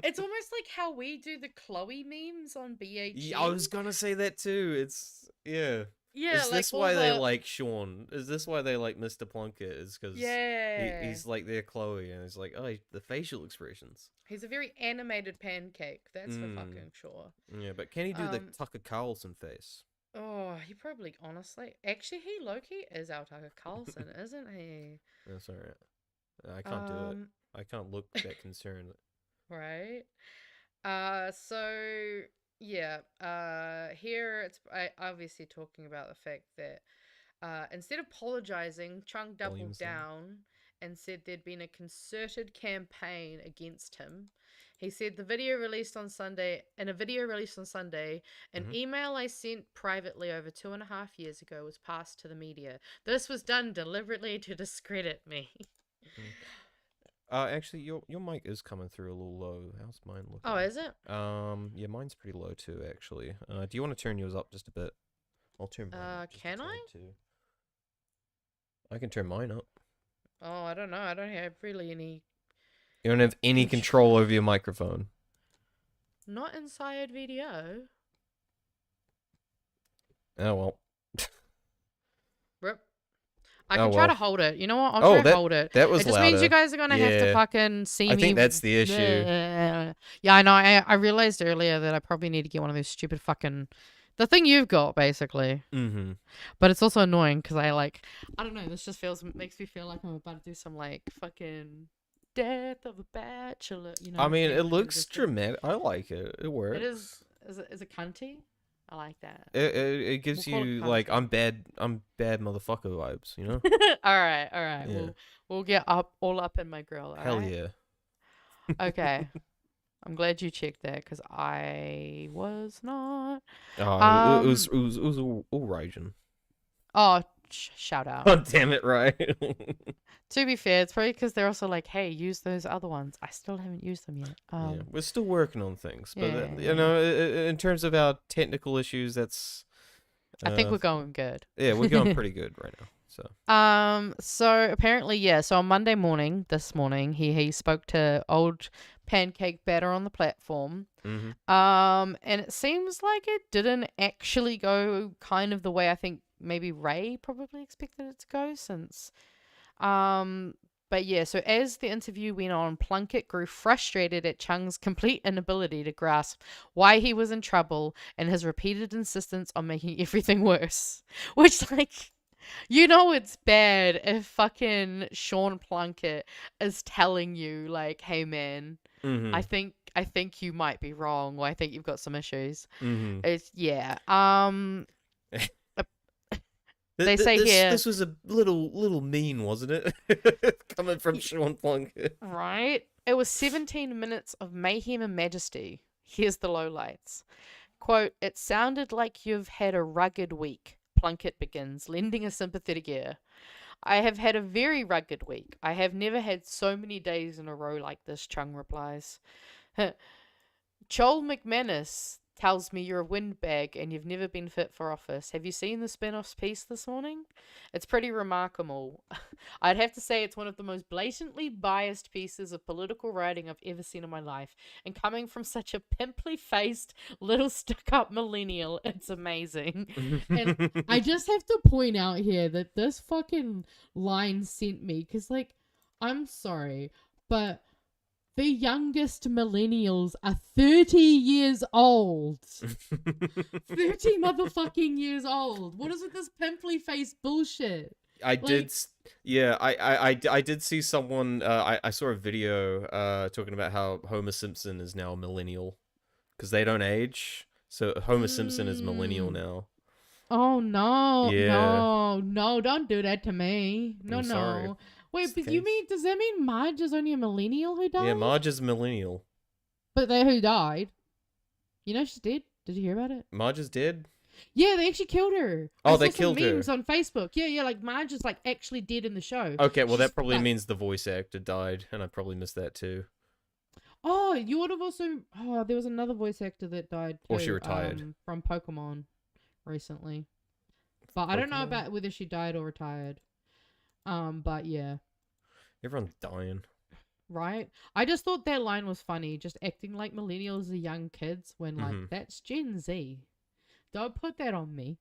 It's almost like how we do the Chloe memes on BHG. Yeah, I was gonna say that too. It's yeah. Is like this why they like Sean? Is this why they like Mr. Plunkett? Is because he's like their Chloe, and it's like the facial expressions. He's a very animated pancake. That's for fucking sure. Yeah, but can he do the Tucker Carlson face? Oh, he probably, honestly. Actually, he low-key is Aotearoa Carlson, isn't he? That's alright. I can't do it. I can't look that concerned. Right? So, yeah. Here, it's obviously talking about the fact that instead of apologizing, Chung doubled down and said there'd been a concerted campaign against him. He said in a video released on Sunday, an email I sent privately over 2.5 years ago was passed to the media. This was done deliberately to discredit me. Actually, your mic is coming through a little low. How's mine looking? Oh, is it? Yeah, mine's pretty low too, actually. Do you want to turn yours up just a bit? I'll turn mine up. Can I? Too. I can turn mine up. Oh, I don't know. I don't have really any... You don't have any control over your microphone. Not inside video. Oh, well. Rip. I can try to hold it. You know what? I'll try to hold it. That was It just louder. means you guys are going to have to fucking see me. I think that's the issue. Yeah, I know. I realized earlier that I probably need to get one of those stupid fucking... The thing you've got, basically. Mm-hmm. But it's also annoying because I don't know. This just makes me feel like I'm about to do some like Death of a Bachelor, you know. I mean, it looks dramatic. I like it. It works. It is it cunty? I like that. It gives you like I'm bad motherfucker vibes, you know. all right. Yeah. We'll get all up in my grill. Hell yeah. Okay. I'm glad you checked that because I was not. Oh, it was all raging. Oh, shout out. Oh, damn it, right. To be fair, it's probably because they're also like, hey, use those other ones. I still haven't used them yet. Yeah, we're still working on things. But, yeah. You know, in terms of our technical issues, that's... I think we're going good. Yeah, we're going pretty good right now. So apparently, so on Monday morning, this morning, he spoke to old pancake batter on the platform. Mm-hmm. And it seems like it didn't actually go kind of the way I think maybe Ray probably expected it to go since... But yeah, so as the interview went on, Plunkett grew frustrated at Chung's complete inability to grasp why he was in trouble and his repeated insistence on making everything worse. Which, like, you know it's bad if fucking Sean Plunkett is telling you, like, hey man, I think you might be wrong, or I think you've got some issues. Mm-hmm. It's, yeah. They say here... This was a little mean, wasn't it? Coming from Sean Plunkett. Right? It was 17 minutes of mayhem and majesty. Here's the lowlights. Quote, "It sounded like you've had a rugged week." Plunkett begins, lending a sympathetic ear. "I have had a very rugged week. I have never had so many days in a row like this," Chung replies. Joel McManus tells me you're a windbag and you've never been fit for office. Have you seen the spin-off's piece this morning? It's pretty remarkable. I'd have to say it's one of the most blatantly biased pieces of political writing I've ever seen in my life. And coming from such a pimply-faced, little stuck-up millennial, it's amazing. And I just have to point out here that this fucking line sent me, because, like, I'm sorry, but the youngest millennials are 30 years old. 30 motherfucking years old. What is with this pimply face bullshit? I did see someone, I saw a video talking about how Homer Simpson is now a millennial. Because they don't age. So Homer Simpson is millennial now. Oh, no. Yeah. No, don't do that to me. No. Sorry. Wait, but does that mean Marge is only a millennial who died? Yeah, Marge is a millennial. But they who died? You know she's dead? Did you hear about it? Marge is dead? Yeah, they actually killed her. Oh, they killed her. Memes on Facebook. Yeah, like Marge is like actually dead in the show. Okay, well that probably means the voice actor died, and I probably missed that too. Oh, you would have also... Oh, there was another voice actor that died too. Or she retired. From Pokemon recently. But I don't know about whether she died or retired. But yeah. Everyone's dying. Right? I just thought that line was funny, just acting like millennials are young kids when, like, that's Gen Z. Don't put that on me.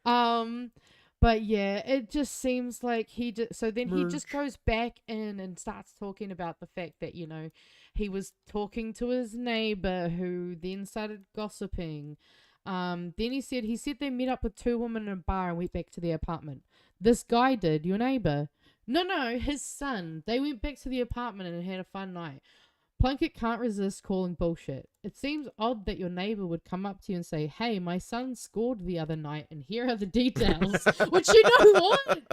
But yeah, it just seems like he just goes back in and starts talking about the fact that, you know, he was talking to his neighbor who then started gossiping. Then he said they met up with two women in a bar and went back to their apartment. This guy did, your neighbor. No, his son. They went back to the apartment and had a fun night. Plunkett can't resist calling bullshit. It seems odd that your neighbor would come up to you and say, "Hey, my son scored the other night and here are the details." Which, you know what?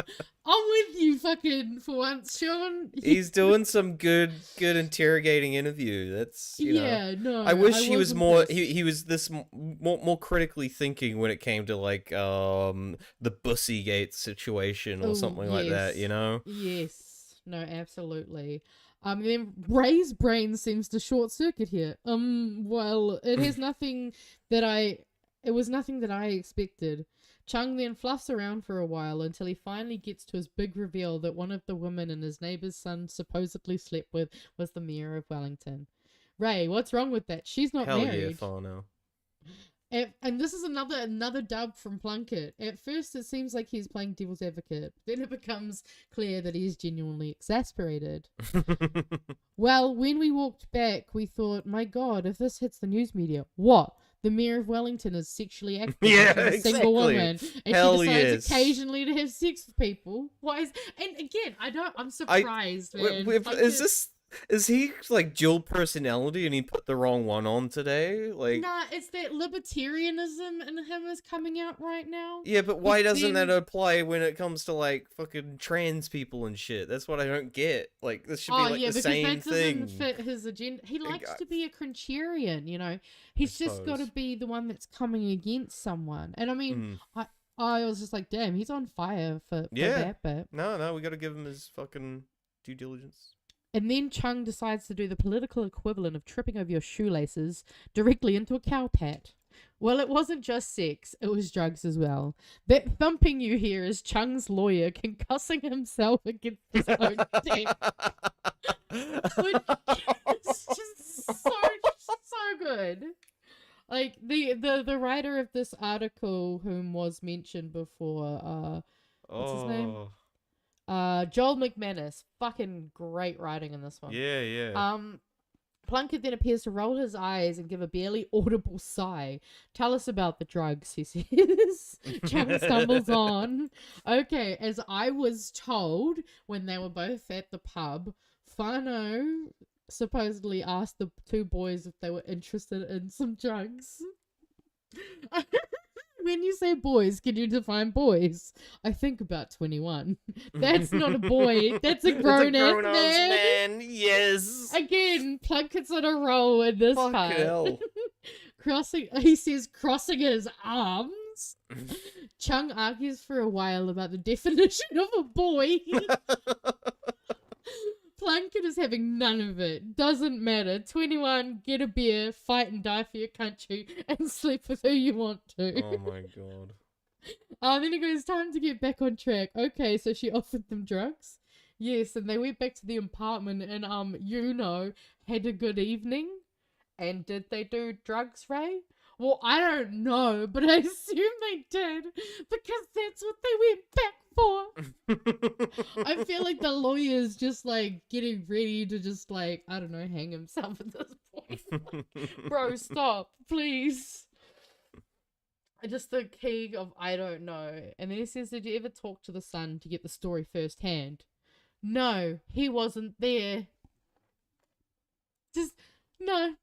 I'm with you fucking for once, Sean. He's doing some good interrogating interview. That's, you know. No. I wish he was more, he was this more critically thinking when it came to, like, the Bussygate situation or something like that, you know? Yes. No, absolutely. Then Ray's brain seems to short circuit here. Well, it was nothing that I expected. Chung then fluffs around for a while until he finally gets to his big reveal that one of the women and his neighbor's son supposedly slept with was the mayor of Wellington. Ray, what's wrong with that? She's not married. Hell yeah, far now. And this is another dub from Plunkett. At first, it seems like he's playing devil's advocate. Then it becomes clear that he's genuinely exasperated. Well, when we walked back, we thought, my God, if this hits the news media, what? The mayor of Wellington is sexually active with a single woman, and Hell she decides yes. occasionally to have sex with people. Why is? And again, I'm surprised, man. Is he, like, dual personality and he put the wrong one on today? Like, nah, it's that libertarianism in him is coming out right now. Yeah, but why doesn't that apply when it comes to, like, fucking trans people and shit? That's what I don't get. Like, this should be, like, the same thing. Doesn't fit his agenda. He likes to be a contrarian, you know? He's just got to be the one that's coming against someone. And I mean, I was just like, damn, he's on fire for that bit. No, we got to give him his fucking due diligence. And then Chung decides to do the political equivalent of tripping over your shoelaces directly into a cow pat. Well, it wasn't just sex, it was drugs as well. That thumping you hear is Chung's lawyer concussing himself against his own desk. It's just so good. Like, the writer of this article, whom was mentioned before, what's his name? Joel McManus. Fucking great writing in this one. Yeah. Plunkett then appears to roll his eyes and give a barely audible sigh. Tell us about the drugs, he says. Chung stumbles on. Okay, as I was told when they were both at the pub, Fano supposedly asked the two boys if they were interested in some drugs. When you say boys, can you define boys? I think about 21. That's not a boy. That's a grown-ass man. Yes. Again, Plunkett's on a roll in this part. Hell. He says crossing his arms. Chung argues for a while about the definition of a boy. Plunkett is having none of it. Doesn't matter. 21, get a beer, fight and die for your country, and sleep with who you want to. Oh my god. Then he goes, time to get back on track. Okay, so she offered them drugs. Yes, and they went back to the apartment and, had a good evening. And did they do drugs, Ray? Well, I don't know, but I assume they did, because that's what they went back for. I feel like the lawyer's just, like, getting ready to just, like, I don't know, hang himself at this point. Bro, stop, please. Just the key of I don't know. And then he says, did you ever talk to the son to get the story firsthand? No, he wasn't there. Just, no.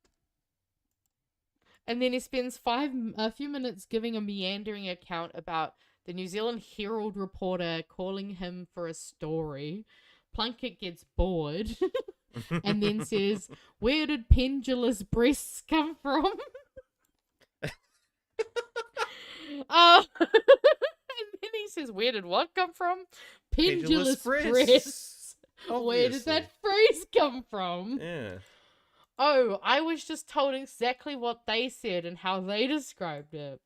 And then he spends a few minutes giving a meandering account about the New Zealand Herald reporter calling him for a story. Plunkett gets bored and then says, where did pendulous breasts come from? And then he says, where did what come from? Pendulous breasts. Where did that phrase come from? Yeah. Oh, I was just told exactly what they said and how they described it.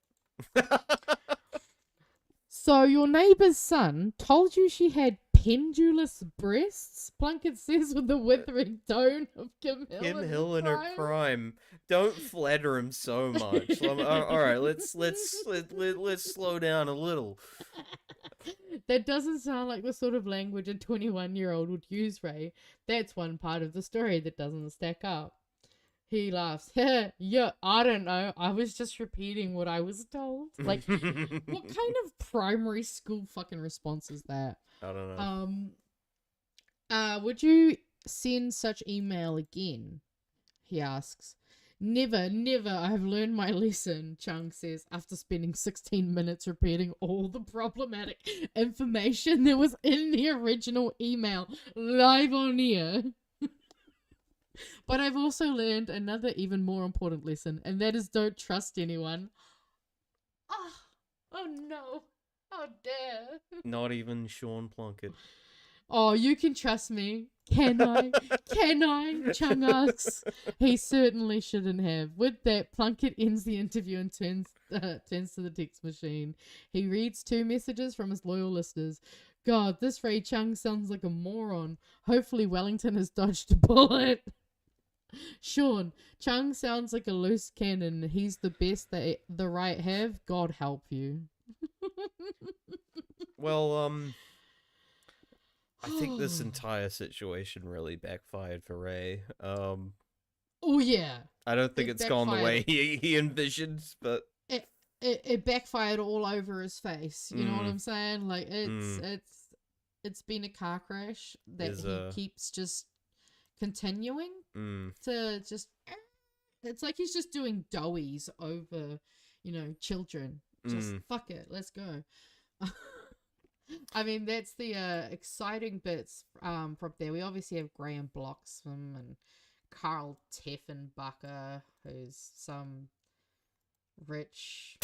So your neighbour's son told you she had pendulous breasts? Plunkett says with the withering tone of Kim Hill in her prime. Don't flatter him so much. All right, let's slow down a little. That doesn't sound like the sort of language a 21-year-old would use, Ray. That's one part of the story that doesn't stack up. He laughs. Yeah, I don't know. I was just repeating what I was told. Like, what kind of primary school fucking response is that? I don't know. Would you send such email again? He asks. Never, never. I've learned my lesson, Chung says, after spending 16 minutes repeating all the problematic information that was in the original email live on air. But I've also learned another even more important lesson, and that is don't trust anyone. Oh no. How dare. Not even Sean Plunkett. Oh, you can trust me. Can I? Can I? Chung asks. He certainly shouldn't have. With that, Plunkett ends the interview and turns to the text machine. He reads 2 messages from his loyal listeners. God, this Ray Chung sounds like a moron. Hopefully Wellington has dodged a bullet. Sean, Chung sounds like a loose cannon. He's the best that the right have. God help you. Well, I think this entire situation really backfired for Ray. Oh yeah. I don't think it's gone the way he envisioned, but it backfired all over his face. You know what I'm saying? Like it's been a car crash that he keeps just continuing to just. It's like he's just doing doughies over, children. Just fuck it, let's go. I mean, that's the exciting bits from there. We obviously have Graham Bloxham and Carl Teffenbacher, who's some rich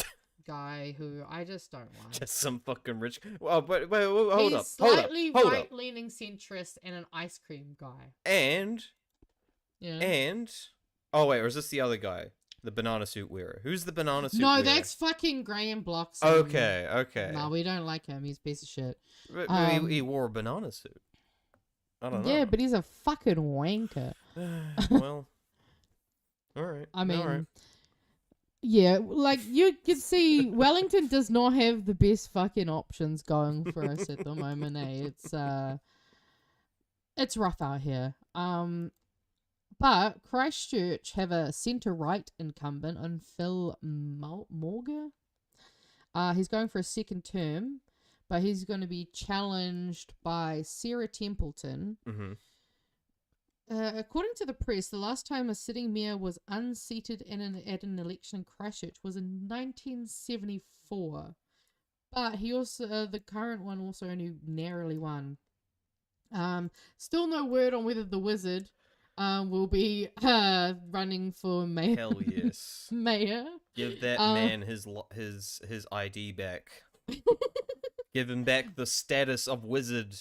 guy who I just don't like. Just some fucking rich. Well, but wait, hold up. He's slightly right-leaning centrist and an ice cream guy. And oh wait, or is this the other guy? The banana suit wearer. Who's the banana suit wearer? No, that's fucking Graham Bloxham. Okay. No, we don't like him. He's a piece of shit. He wore a banana suit. I don't know. Yeah, but he's a fucking wanker. Well, all right. I mean, all right. Yeah, like you can see, Wellington does not have the best fucking options going for us at the moment. It's rough out here. But Christchurch have a centre-right incumbent on Phil Morgan. He's going for a second term, but he's going to be challenged by Sarah Templeton. Mm-hmm. According to the press, the last time a sitting mayor was unseated at an election in Christchurch was in 1974. But he also, the current one also only narrowly won. Still no word on whether the wizard will be running for mayor. Hell yes. Mayor. Give that man his ID back. Give him back the status of wizard.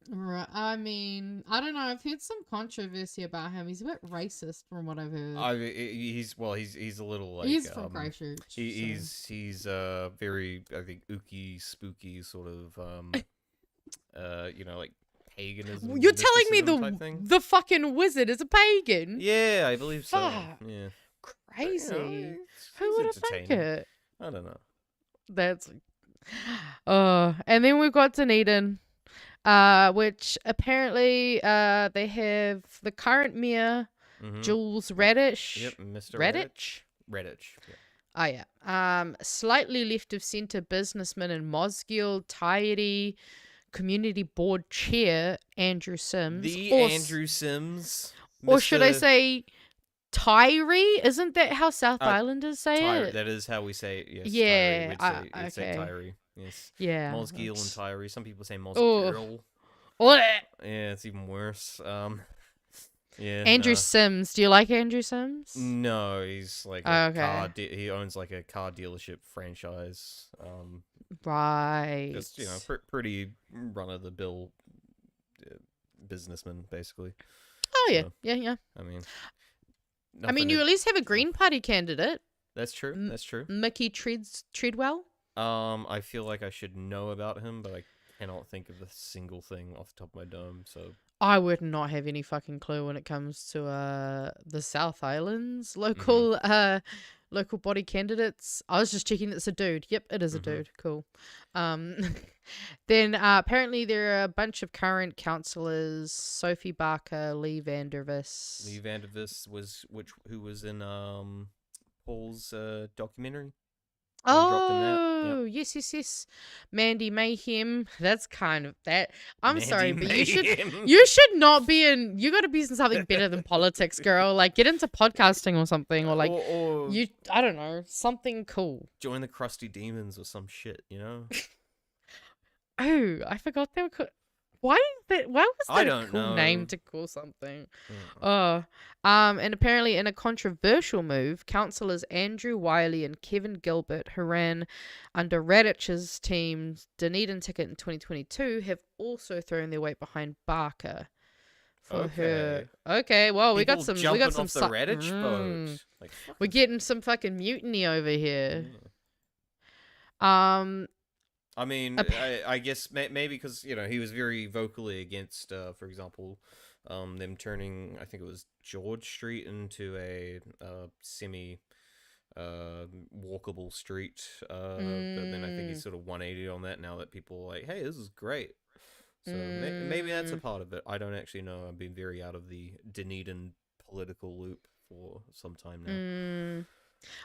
Right. I mean, I don't know. I've heard some controversy about him. He's a bit racist, from what I've heard. He's a little like he's from Christchurch. He's very, I think, ooky, spooky sort of like paganism. You're telling me the fucking wizard is a pagan? Yeah, I believe so. Fuck. Yeah. Crazy. Who would have think it? I don't know. That's. And then we've got Dunedin. Which apparently they have the current mayor, Jules Radich. Yep, Mr. Radich. Yeah. Oh yeah. Slightly left of centre businessman in Mosgiel, Tyree, community board chair Andrew Sims. Andrew Sims. Or should I say Tyree? Isn't that how South Islanders say it? That is how we say it. Yes. Yeah. We'd say Tyree. Yes. Yeah. Mosgiel and Tyree. Some people say Mosgiel. Yeah, it's even worse. Yeah. Andrew Sims. Do you like Andrew Sims? No, he's like he owns like a car dealership franchise. Right. Just pretty run of the mill businessman, basically. Oh yeah, so, yeah. I mean, you at least have a Green Party candidate. That's true. That's true. Mickey Treadwell. I feel like I should know about him, but I cannot think of a single thing off the top of my dome. So I would not have any fucking clue when it comes to the South Islands local local body candidates. I was just checking it's a dude. Yep, it is a dude. Cool. Then apparently there are a bunch of current councillors: Sophie Barker, Lee Vandervis. Lee Vandervis who was in Paul's documentary. Oh, yep. Yes. Mandy Mayhem. That's kind of that. I'm sorry, but you should not be in. You got to be in something better than politics, girl. Like get into podcasting or something, or like I don't know, something cool. Join the Crusty Demons or some shit, you know. Oh, I forgot they were. Why was that a cool name to call something? And apparently in a controversial move, councillors Andrew Wiley and Kevin Gilbert, who ran under Radich's team's Dunedin ticket in 2022, have also thrown their weight behind Barker for her. Okay, well, we got some off the Radich boat. Like, we're getting some fucking mutiny over here. I mean, I guess maybe because, he was very vocally against, for example, them turning, I think it was George Street into a semi-walkable street. But then I think he's sort of 180 on that now that people are like, hey, this is great. So maybe that's a part of it. I don't actually know. I've been very out of the Dunedin political loop for some time now.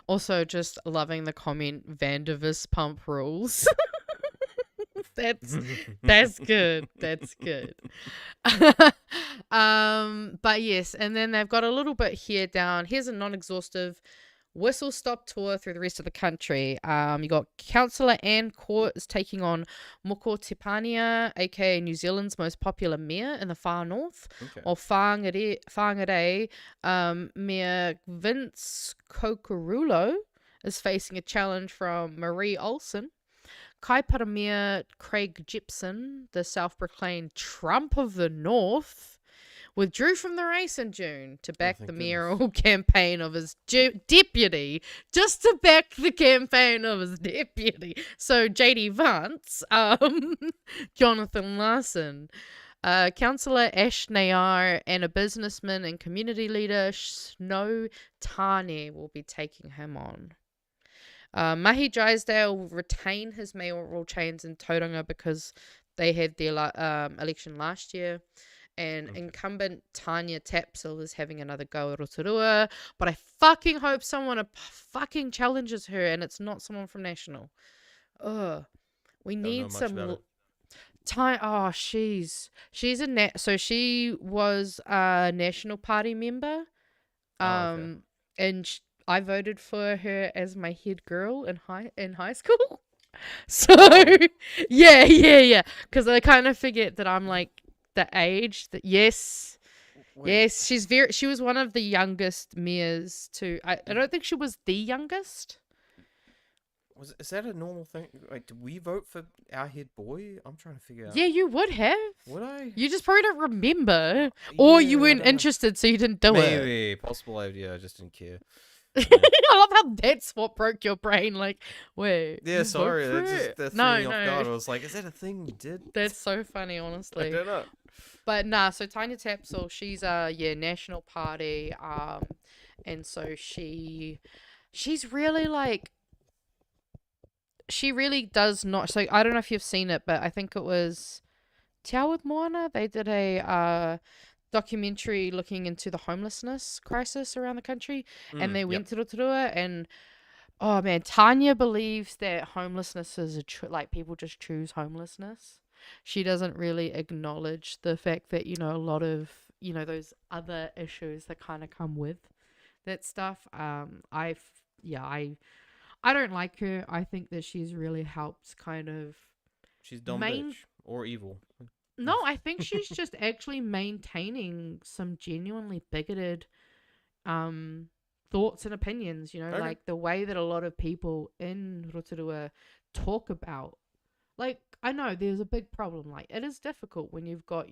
Also, just loving the comment, Vandervis pump rules. That's good. That's good. But yes, and then they've got a little bit here down. Here's a non-exhaustive whistle stop tour through the rest of the country. You got Councillor Anne Court is taking on Moko Tepania, aka New Zealand's most popular mayor in the far north, or Whangarei. Mayor Vince Kokorulo is facing a challenge from Marie Olsen. Kaipara Mayor Craig Gibson, the self-proclaimed Trump of the North, withdrew from the race in June to back the mayoral campaign of his deputy. Just to back the campaign of his deputy. So J.D. Vance, Jonathan Larson, Councillor Ash Nayar, and a businessman and community leader, Snow Tane, will be taking him on. Mahi Drysdale will retain his mayoral chains in Tauranga because they had their election last year. And incumbent Tanya Tapsil is having another go at Aotearoa. But I fucking hope someone fucking challenges her and it's not someone from National. We need some... she's so she was a National Party member. And I voted for her as my head girl in high school. So yeah. Because I kind of forget that I'm like the age that Yes, she was one of the youngest mayors too. I don't think she was the youngest. Is that a normal thing? Like, did we vote for our head boy? I'm trying to figure out. Yeah, you would have. Would I? You just probably don't remember, or you weren't interested, so you didn't do it. Maybe possible idea. I just didn't care. I love how that's what broke your brain. Like, wait. Yeah, sorry. That threw me off guard. I was like, is that a thing you did? That's so funny, honestly. I don't know. But nah, so Tanya Tapsell, she's National Party, and so she's really like, she really does not. So I don't know if you've seen it, but I think it was Te Ao with Moana. They did a documentary looking into the homelessness crisis around the country, and they went to Rotorua, and oh man, Tanya believes that homelessness is like people just choose homelessness. She doesn't really acknowledge the fact that a lot of those other issues that kind of come with that stuff. I don't like her. I think that she's really helped kind of. She's dumb bitch or evil. No, I think she's just actually maintaining some genuinely bigoted thoughts and opinions, okay. Like the way that a lot of people in Rotorua talk about. Like, I know there's a big problem. Like, it is difficult when you've got,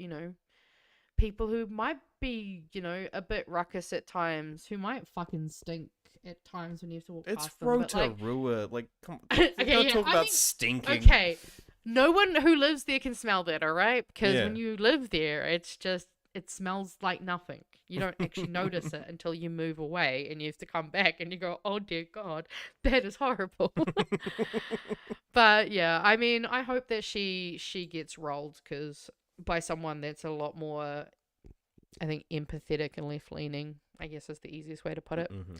people who might be, a bit ruckus at times, who might fucking stink at times when you have to walk past them. It's Rotorua. Like, come on. Okay, don't talk about stinking. Okay. No one who lives there can smell that, all right? Because when you live there, it's just, it smells like nothing. You don't actually notice it until you move away and you have to come back and you go, oh dear God, that is horrible. But yeah, I mean, I hope that she gets rolled by someone that's a lot more, I think, empathetic and left-leaning, I guess is the easiest way to put it. Mm-hmm.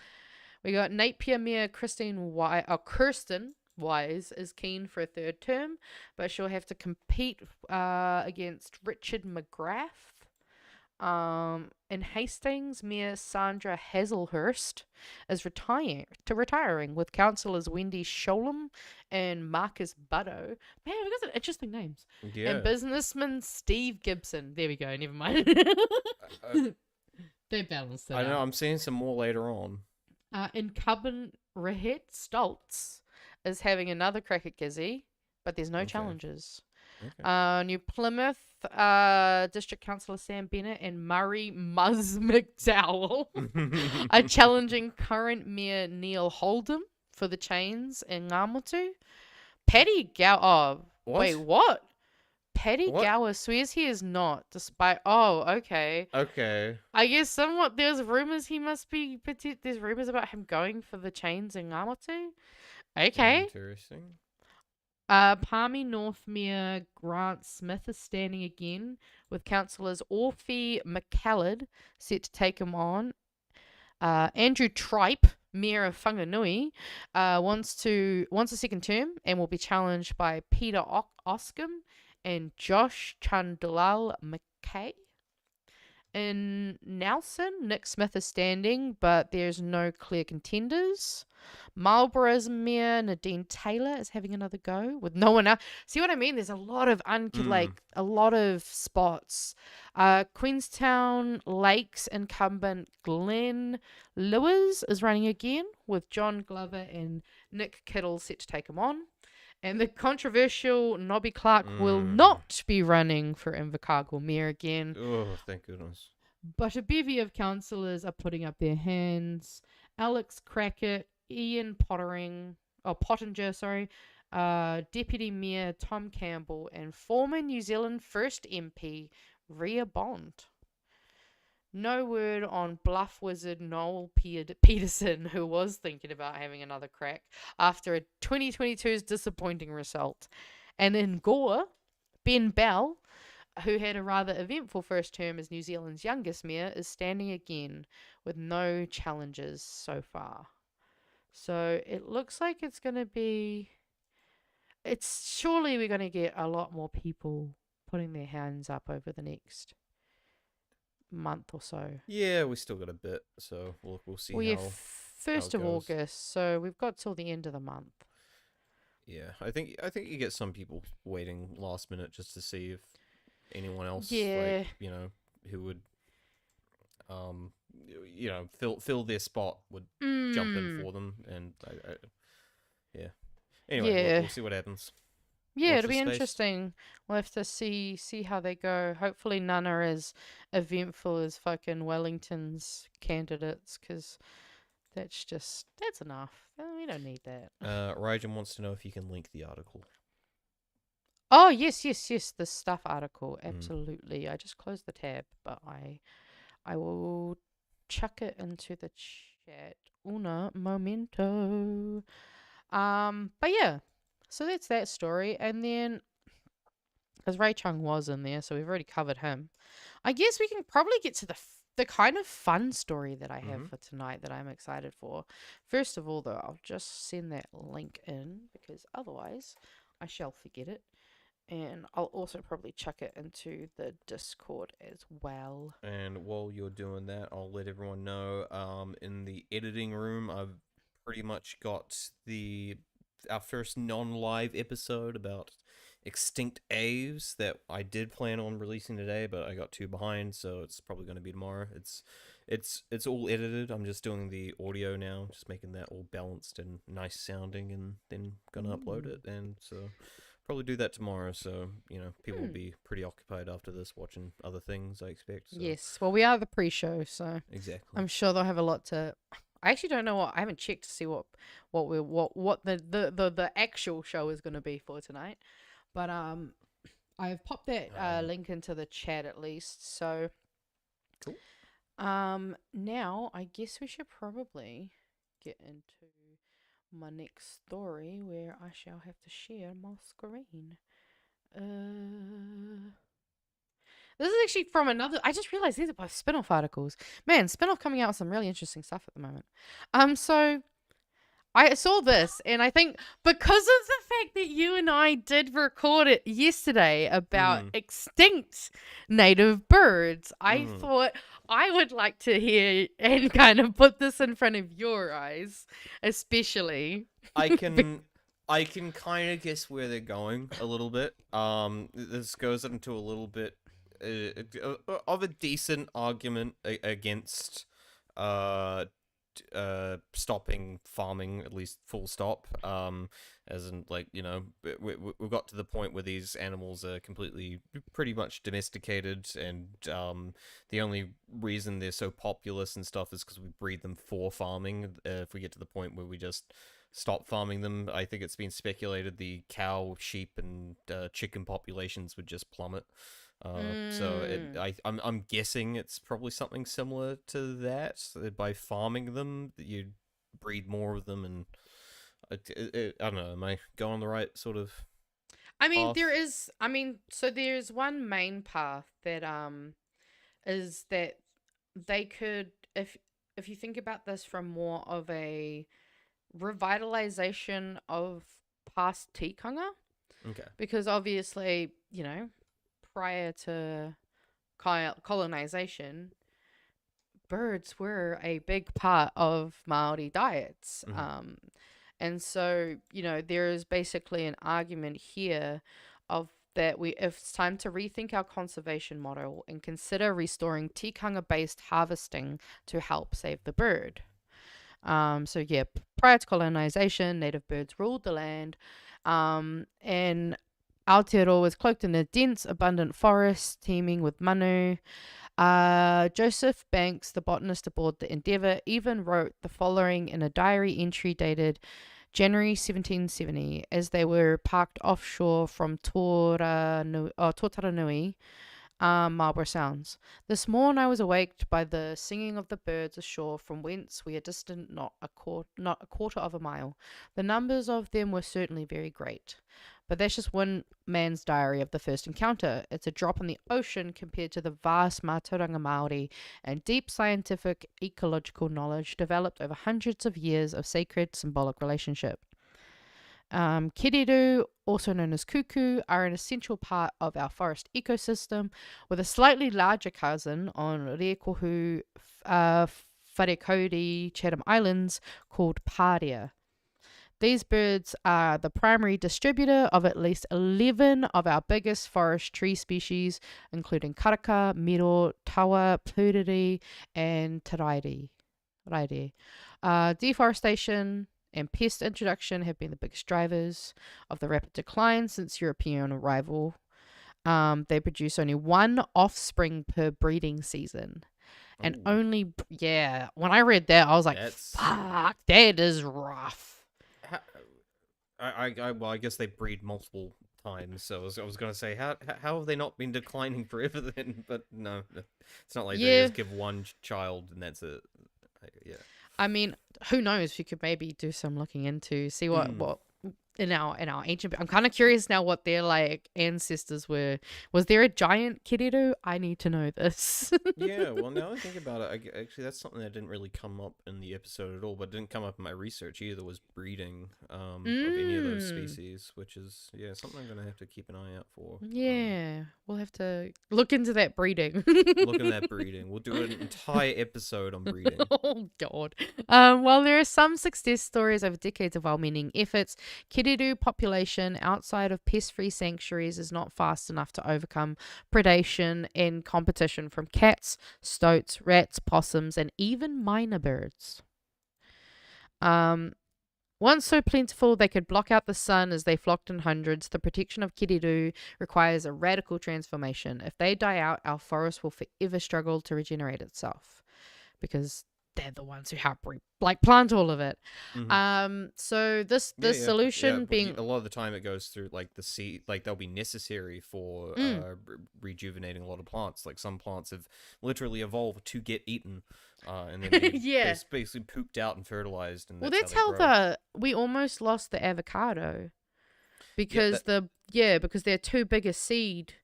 We got Napier Mayor Kirsten Wise is keen for a third term, but she'll have to compete against Richard McGrath. In Hastings, Mayor Sandra Hazelhurst is retiring with councillors Wendy Sholem and Marcus Buddo. Man, we got some interesting names. Yeah. And businessman Steve Gibson. There we go. Never mind. They balanced it. I know. I'm seeing some more later on. Incumbent Rahet Stoltz is having another crack at Gizzy, but there's no challenges. Okay. New Plymouth District Councillor Sam Bennett and Murray Muzz McDowell are challenging current Mayor Neil Holdham for the chains in Ngamutu. Paddy Gower. Wait, what? Paddy Gower swears he is not, despite. Oh, okay. Okay. I guess there's rumors he must be. There's rumors about him going for the chains in Ngamutu. Okay. Interesting. Palmy North Mayor Grant Smith is standing again, with councillors Orphy McCallard set to take him on. Andrew Tripe, Mayor of Whanganui, wants a second term and will be challenged by Peter Oscom and Josh Chandlal McKay. In Nelson, Nick Smith is standing, but there's no clear contenders. Marlborough's Mayor Nadine Taylor is having another go with no one else. See what I mean? There's a lot of a lot of spots. Queenstown Lakes incumbent Glenn Lewis is running again with John Glover and Nick Kittle set to take him on. And the controversial Nobby Clark will not be running for Invercargill Mayor again. Oh, thank goodness. But a bevy of councillors are putting up their hands. Alex Crackett, Ian Pottinger, Deputy Mayor Tom Campbell, and former New Zealand First MP Rhea Bond. No word on bluff wizard Noel Peterson, who was thinking about having another crack after a 2022's disappointing result. And in Gore, Ben Bell, who had a rather eventful first term as New Zealand's youngest mayor, is standing again with no challenges so far. So it looks like it's going to be... Surely we're going to get a lot more people putting their hands up over the next month or so. Yeah, we still got a bit, so we'll see. We have 1st of August, so we've got till the end of the month. Yeah, I think you get some people waiting last minute just to see if anyone else, who would fill their spot would jump in for them, and yeah. Anyway, Yeah. we'll see what happens. Yeah, Watch it'll be this space. interesting. We'll have to see how they go. Hopefully none are as eventful as fucking Wellington's candidates, because that's enough. We don't need that. Rajan wants to know if you can link the article. Oh, yes, the stuff article. Absolutely. I just closed the tab, but I will chuck it into the chat. Una momento. But yeah, so that's that story. And then, because Ray Chung was in there, so we've already covered him. I guess we can probably get to the kind of fun story that I have for tonight that I'm excited for. First of all, though, I'll just send that link in, because otherwise I shall forget it. And I'll also probably chuck it into the Discord as well. And while you're doing that, I'll let everyone know, in the editing room, I've pretty much got our first non-live episode about extinct aves that I did plan on releasing today, but I got too behind, so it's probably going to be tomorrow. It's all edited. I'm just doing the audio now, just making that all balanced and nice sounding, and then gonna upload it. And so probably do that tomorrow, so people will be pretty occupied after this watching other things, I expect. So. Yes, well, we are the pre-show, so Exactly. I'm sure they'll have a lot to. I actually don't know I haven't checked to see what the actual show is going to be for tonight, but I've popped that link into the chat at least. So cool. Now I guess we should probably get into my next story, where I shall have to share my screen. This is actually from another. I just realized these are both spin-off articles. Man, spin-off coming out with some really interesting stuff at the moment. So I saw this, and I think because of the fact that you and I did record it yesterday about extinct native birds, I thought I would like to hear and kind of put this in front of your eyes, especially. I can kind of guess where they're going a little bit. This goes into a little bit of a decent argument against stopping farming, at least full stop, as in, like, we've got to the point where these animals are pretty much domesticated, and the only reason they're so populous and stuff is because we breed them for farming. If we get to the point where we just stop farming them, I think it's been speculated the cow, sheep, and chicken populations would just plummet. So I'm guessing it's probably something similar to that. By farming them, you breed more of them, and I don't know. Am I going the right sort of? I mean, path? So there's one main path that is that they could, if you think about this from more of a revitalization of past tikanga, Okay. because obviously, prior to colonization, birds were a big part of Maori diets. And so, there is basically an argument here of that if it's time to rethink our conservation model and consider restoring tikanga-based harvesting to help save the bird. So yeah, prior to colonization, native birds ruled the land, and Aotearoa was cloaked in a dense, abundant forest teeming with manu. Joseph Banks, the botanist aboard the Endeavour, even wrote the following in a diary entry dated January 1770, as they were parked offshore from Tōtaranui, Marlborough Sounds. This morn I was awaked by the singing of the birds ashore, from whence we are distant not a quarter of a mile. The numbers of them were certainly very great. But that's just one man's diary of the first encounter. It's a drop in the ocean compared to the vast Mātauranga Māori and deep scientific ecological knowledge developed over hundreds of years of sacred symbolic relationship. Kiriru, also known as kuku, are an essential part of our forest ecosystem, with a slightly larger cousin on Rekohu, Wharekauiri, Chatham Islands, called Pārea. These birds are the primary distributor of at least 11 of our biggest forest tree species, including karaka, miro, tawa, puriri, and tarairi. Deforestation and pest introduction have been the biggest drivers of the rapid decline since European arrival. They produce only one offspring per breeding season. And only, when I read that, I was like, fuck, that is rough. I guess they breed multiple times, so I was going to say, how have they not been declining forever then? But no, it's not like they just give one child and that's it. Yeah. I mean, who knows? We could maybe do some looking into, see what in our ancient. I'm kind of curious now what their like ancestors were. Was there a giant kiriru? I need to know this. Yeah, well, now I think about it, actually that's something that didn't really come up in the episode at all, but didn't come up in my research either. Was breeding of any of those species, which is something I'm gonna have to keep an eye out for. Yeah, we'll have to look into that breeding. Look into that breeding. We'll do an entire episode on breeding. Oh God. While there are some success stories over decades of well-meaning efforts, kiriru population outside of pest-free sanctuaries is not fast enough to overcome predation and competition from cats, stoats, rats, possums, and even minor birds. Once so plentiful they could block out the sun as they flocked in hundreds, the protection of kiriru requires a radical transformation. If they die out, our forest will forever struggle to regenerate itself, because they're the ones who help plant all of it. So this solution being a lot of the time it goes through like the seed, like they'll be necessary for rejuvenating a lot of plants. Like some plants have literally evolved to get eaten, and then they're basically pooped out and fertilized. And that's how we almost lost the avocado because because they're too big a seed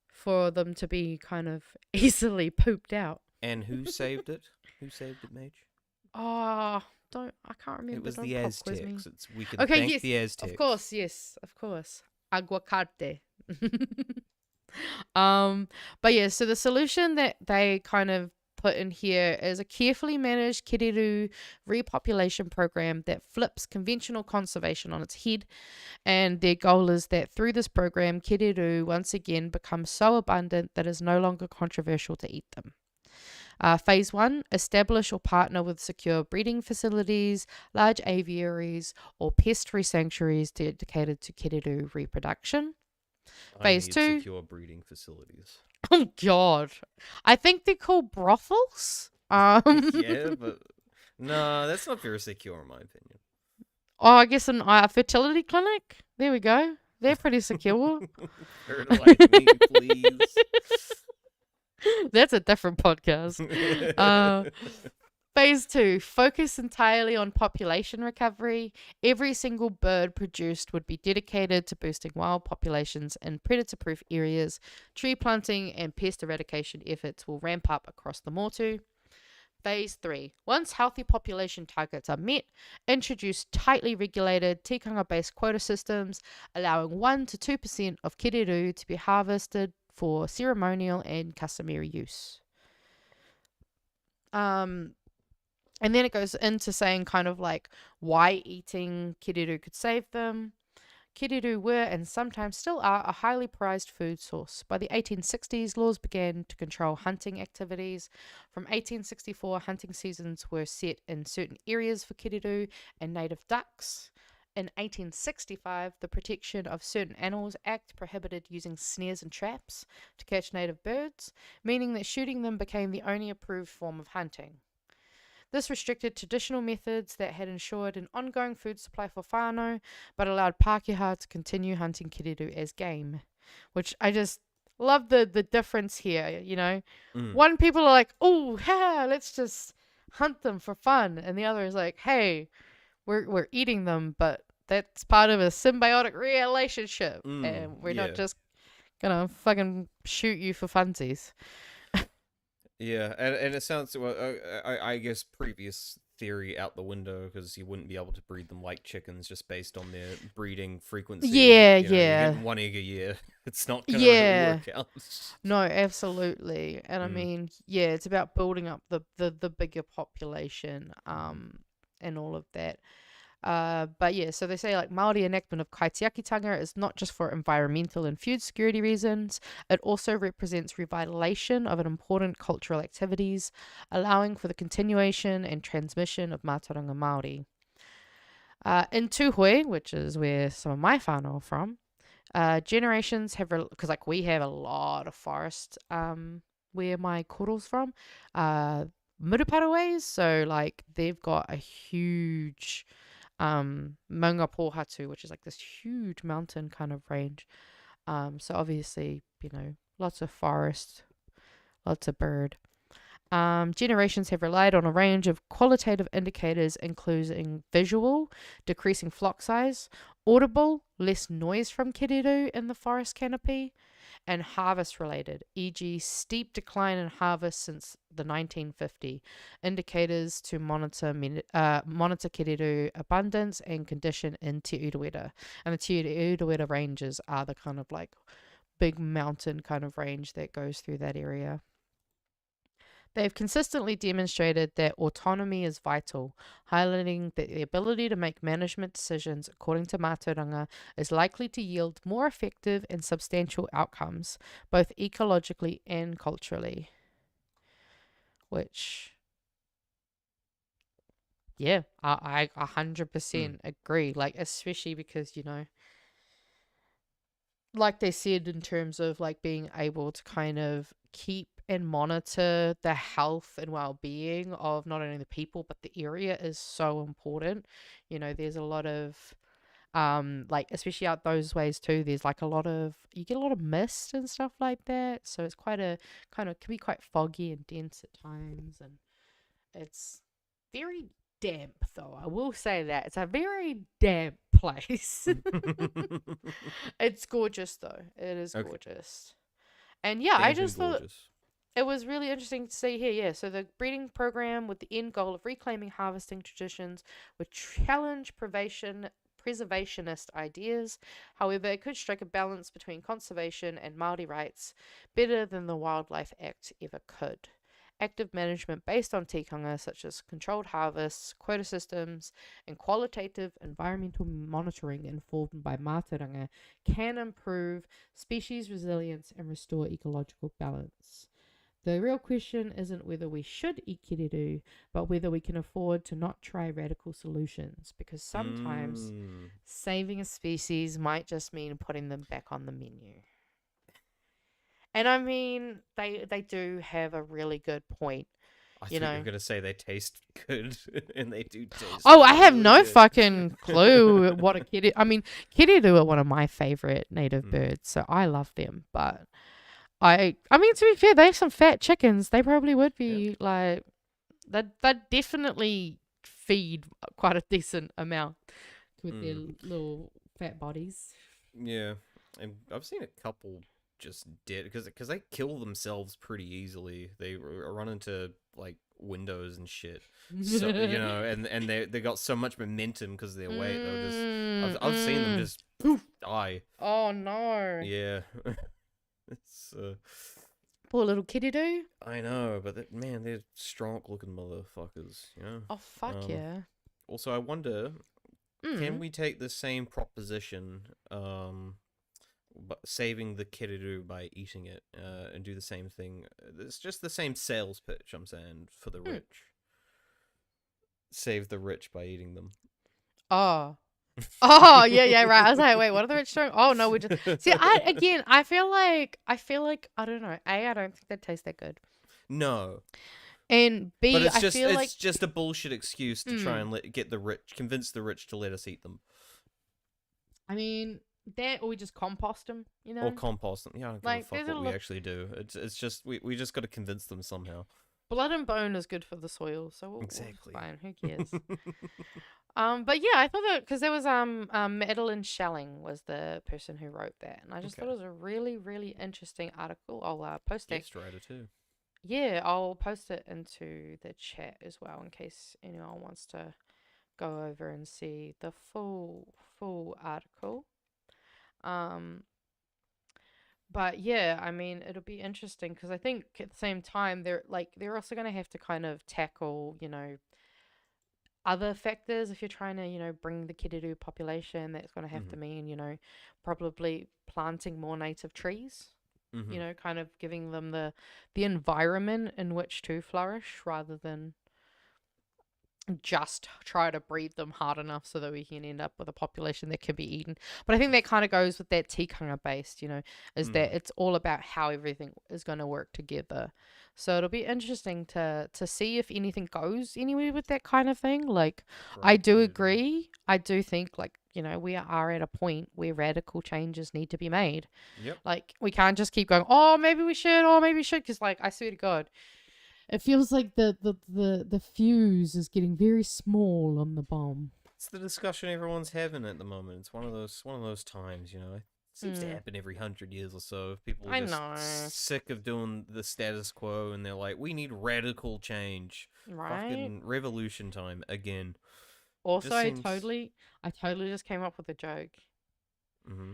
for them to be kind of easily pooped out. And who saved it? Who saved it, Mage? Oh, I can't remember. It was the Aztecs. We can thank the Aztecs. Of course. Aguacate. But so the solution that they kind of put in here is a carefully managed kiriru repopulation program that flips conventional conservation on its head, and their goal is that through this program, kiriru once again becomes so abundant that it is no longer controversial to eat them. Phase 1, establish or partner with secure breeding facilities, large aviaries, or pest-free sanctuaries dedicated to kiriru reproduction. Phase 2, secure breeding facilities. Oh God, I think they're called brothels. Yeah, but no, that's not very secure in my opinion. Oh, I guess a fertility clinic. There we go. They're pretty secure. Fertilize me, please. That's a different podcast. Phase 2, focus entirely on population recovery. Every single bird produced would be dedicated to boosting wild populations in predator-proof areas. Tree planting and pest eradication efforts will ramp up across the Motu. Phase 3, once healthy population targets are met, introduce tightly regulated tikanga-based quota systems, allowing 1 to 2% of kiriru to be harvested for ceremonial and customary use. And then it goes into saying kind of like why eating kiriru could save them. Kiriru were and sometimes still are a highly prized food source. By the 1860s, laws began to control hunting activities. From 1864, hunting seasons were set in certain areas for kiriru and native ducks. In 1865, the Protection of Certain Animals Act prohibited using snares and traps to catch native birds, meaning that shooting them became the only approved form of hunting. This restricted traditional methods that had ensured an ongoing food supply for whānau, but allowed Pākehā to continue hunting kiriru as game, which I just love the difference here, you know. One people are like, oh, let's just hunt them for fun, and the other is like, hey, we're eating them, but that's part of a symbiotic relationship, and we're not just gonna fucking shoot you for funsies. Yeah, and it sounds, well, I guess previous theory out the window, because you wouldn't be able to breed them like chickens just based on their breeding frequency. Yeah, you get one egg a year. It's not going to work out. No, absolutely. And I mean, it's about building up the bigger population and all of that. But yeah, so they say like Māori enactment of kaitiakitanga is not just for environmental and food security reasons, it also represents revitalization of an important cultural activities, allowing for the continuation and transmission of mātauranga Māori. In Tūhoe, which is where some of my whānau are from, generations have, because like we have a lot of forest where my koro's from, Muruparues, so like they've got a huge Maunga Pōhatu, which is like this huge mountain kind of range. So obviously, lots of forest, lots of bird. Generations have relied on a range of qualitative indicators, including visual, decreasing flock size, audible, less noise from kiriru in the forest canopy, and harvest related, e.g. steep decline in harvest since the 1950, indicators to monitor kiriru abundance and condition in Te Urewera. And the Te Urewera ranges are the kind of like big mountain kind of range that goes through that area. They've consistently demonstrated that autonomy is vital, highlighting that the ability to make management decisions according to mātauranga is likely to yield more effective and substantial outcomes, both ecologically and culturally. Which, yeah, I 100% agree. Like, especially because, like they said in terms of like being able to kind of keep and monitor the health and well-being of not only the people but the area is so important. There's a lot of like especially out those ways too, there's like you get a lot of mist and stuff like that, so it's quite a kind of can be quite foggy and dense at times, and it's very damp though. I will say that it's a very damp place. It's gorgeous though. It is gorgeous. And yeah, I just thought it was really interesting to see here. Yeah, so the breeding program with the end goal of reclaiming harvesting traditions would challenge preservationist ideas. However, it could strike a balance between conservation and Māori rights better than the Wildlife Act ever could. Active management based on tikanga, such as controlled harvests, quota systems, and qualitative environmental monitoring informed by mātauranga, can improve species resilience and restore ecological balance. The real question isn't whether we should eat kiriru, but whether we can afford to not try radical solutions, because sometimes saving a species might just mean putting them back on the menu. And I mean, they do have a really good point. I think you're going to say they taste good, and they do taste Oh, I have no fucking clue what a kiriru... I mean, kiriru are one of my favourite native birds, so I love them. But I mean, to be fair, they have some fat chickens. They probably would be, like... They'd definitely feed quite a decent amount with their little fat bodies. Yeah, and I've seen a couple just dead because they kill themselves pretty easily. They run into like windows and shit. So and they got so much momentum because of their weight. They'll just I've seen them just poof die. Oh no. Yeah. It's poor little kiriru. I know, but they're strong looking motherfuckers. Oh fuck yeah. Also, I wonder, can we take the same proposition? But saving the kiriru by eating it and do the same thing. It's just the same sales pitch, I'm saying, for the rich. Save the rich by eating them. Oh, yeah, right. I was like, wait, what are the rich doing? Oh no, we just see. I feel like I don't know. I don't think they taste that good. No. And B, but it's just a bullshit excuse to try and convince the rich to let us eat them. I mean, that, or we just compost them, Or compost them. Yeah, I don't give a fuck what we actually do. It's just we just got to convince them somehow. Blood and bone is good for the soil, so exactly. Fine. Who cares? But yeah, I thought that because there was Madeline Schelling was the person who wrote that, and I just thought it was a really, really interesting article. I'll post it. Writer too. Yeah, I'll post it into the chat as well in case anyone wants to go over and see the full article. But yeah, I mean, it'll be interesting because I think at the same time they're also going to have to kind of tackle, other factors. If you're trying to, bring the kiddo population, that's going to have to mean, probably planting more native trees. Kind of giving them the environment in which to flourish rather than just try to breed them hard enough so that we can end up with a population that can be eaten. But I think that kind of goes with that tikanga based, is that it's all about how everything is going to work together. So it'll be interesting to see if anything goes anywhere with that kind of thing. Like, I do agree. I do think, like, we are at a point where radical changes need to be made. Yep. Like, we can't just keep going, oh, maybe we should, because, like, I swear to God, it feels like the fuse is getting very small on the bomb. It's the discussion everyone's having at the moment. It's one of those times, It seems to happen every 100 years or so. People are just sick of doing the status quo, and they're like, we need radical change. Right? Fucking revolution time again. Also, I totally just came up with a joke. Mm-hmm.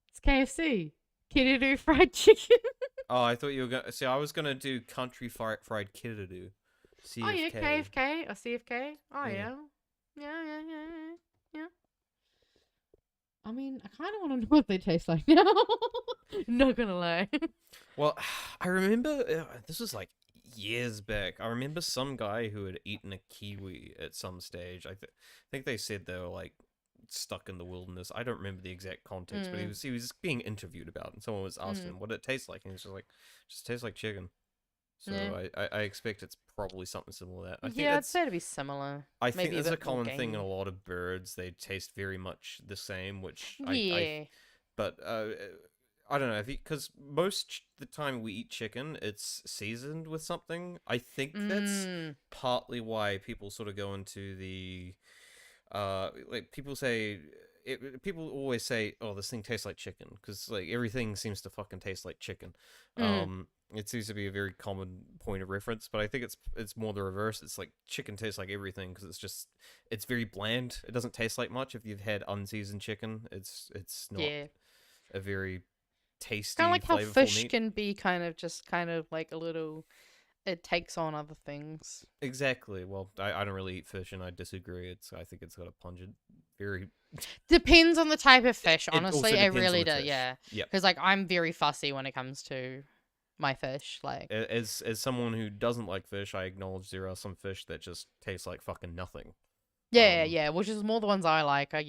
It's KFC. Kiddo fried chicken. Oh, I thought you were gonna. See, I was gonna do country fried kiddo. CFK. Oh yeah, KFK or CFK. Oh yeah. Yeah. I mean, I kind of want to know what they taste like now. Not gonna lie. Well, I remember this was like years back. I remember some guy who had eaten a kiwi at some stage. I think they said they were like stuck in the wilderness. I don't remember the exact context, but he was being interviewed about it, and someone was asking him what it tastes like, and he was just like, just tastes like chicken. So I expect it's probably something similar to that. I think I'd say it'd be similar. I think it's a common thing in a lot of birds. They taste very much the same, which but I don't know, because most the time we eat chicken, it's seasoned with something. I think that's partly why people sort of go into the like people always say, oh, this thing tastes like chicken, because like everything seems to fucking taste like chicken. It seems to be a very common point of reference, but I think it's more the reverse. It's like chicken tastes like everything because it's very bland. It doesn't taste like much. If you've had unseasoned chicken, it's not a very tasty, kind of like how fish meat. Can be kind of like a little. It takes on other things. Exactly. Well, I don't really eat fish, and I disagree. I think it's got a pungent, very... Depends on the type of fish, honestly. It really does, fish. yeah. Yeah. Because, like, I'm very fussy when it comes to my fish. Like, as someone who doesn't like fish, I acknowledge there are some fish that just taste like fucking nothing. Yeah, which is more the ones I like. I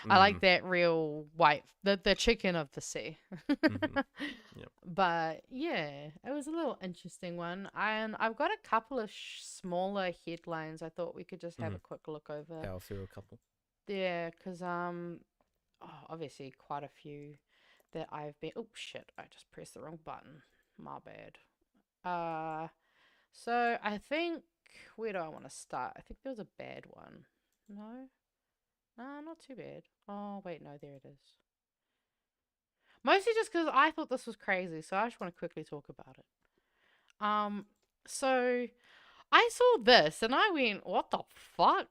like that real white, the chicken of the sea. Yep. But yeah, it was a little interesting one, and I've got a couple of smaller headlines. I thought we could just have a quick look over. Yeah, I'll throw a couple. Yeah, because obviously quite a few that I've been. Oh shit! I just pressed the wrong button. My bad. So I think, where do I want to start? I think there was a bad one. No, not too bad. Oh, wait, no, there it is. Mostly just because I thought this was crazy, so I just want to quickly talk about it. So I saw this, and I went, what the fuck?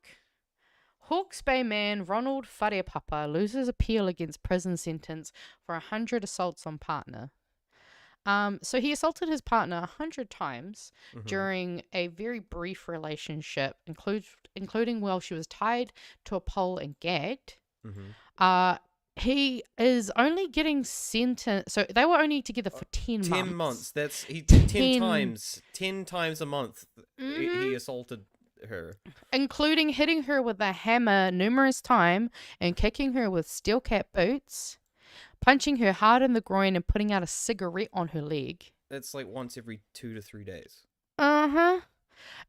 Hawke's Bay man Ronald Whareapapa loses appeal against prison sentence for 100 assaults on partner. So he assaulted his partner 100 times during a very brief relationship, including while she was tied to a pole and gagged. He is only getting sentenced. So they were only together for 10 months. 10 months. That's 10 times a month. He assaulted her, including hitting her with a hammer numerous times and kicking her with steel cap boots, punching her hard in the groin and putting out a cigarette on her leg. That's like once every 2 to 3 days.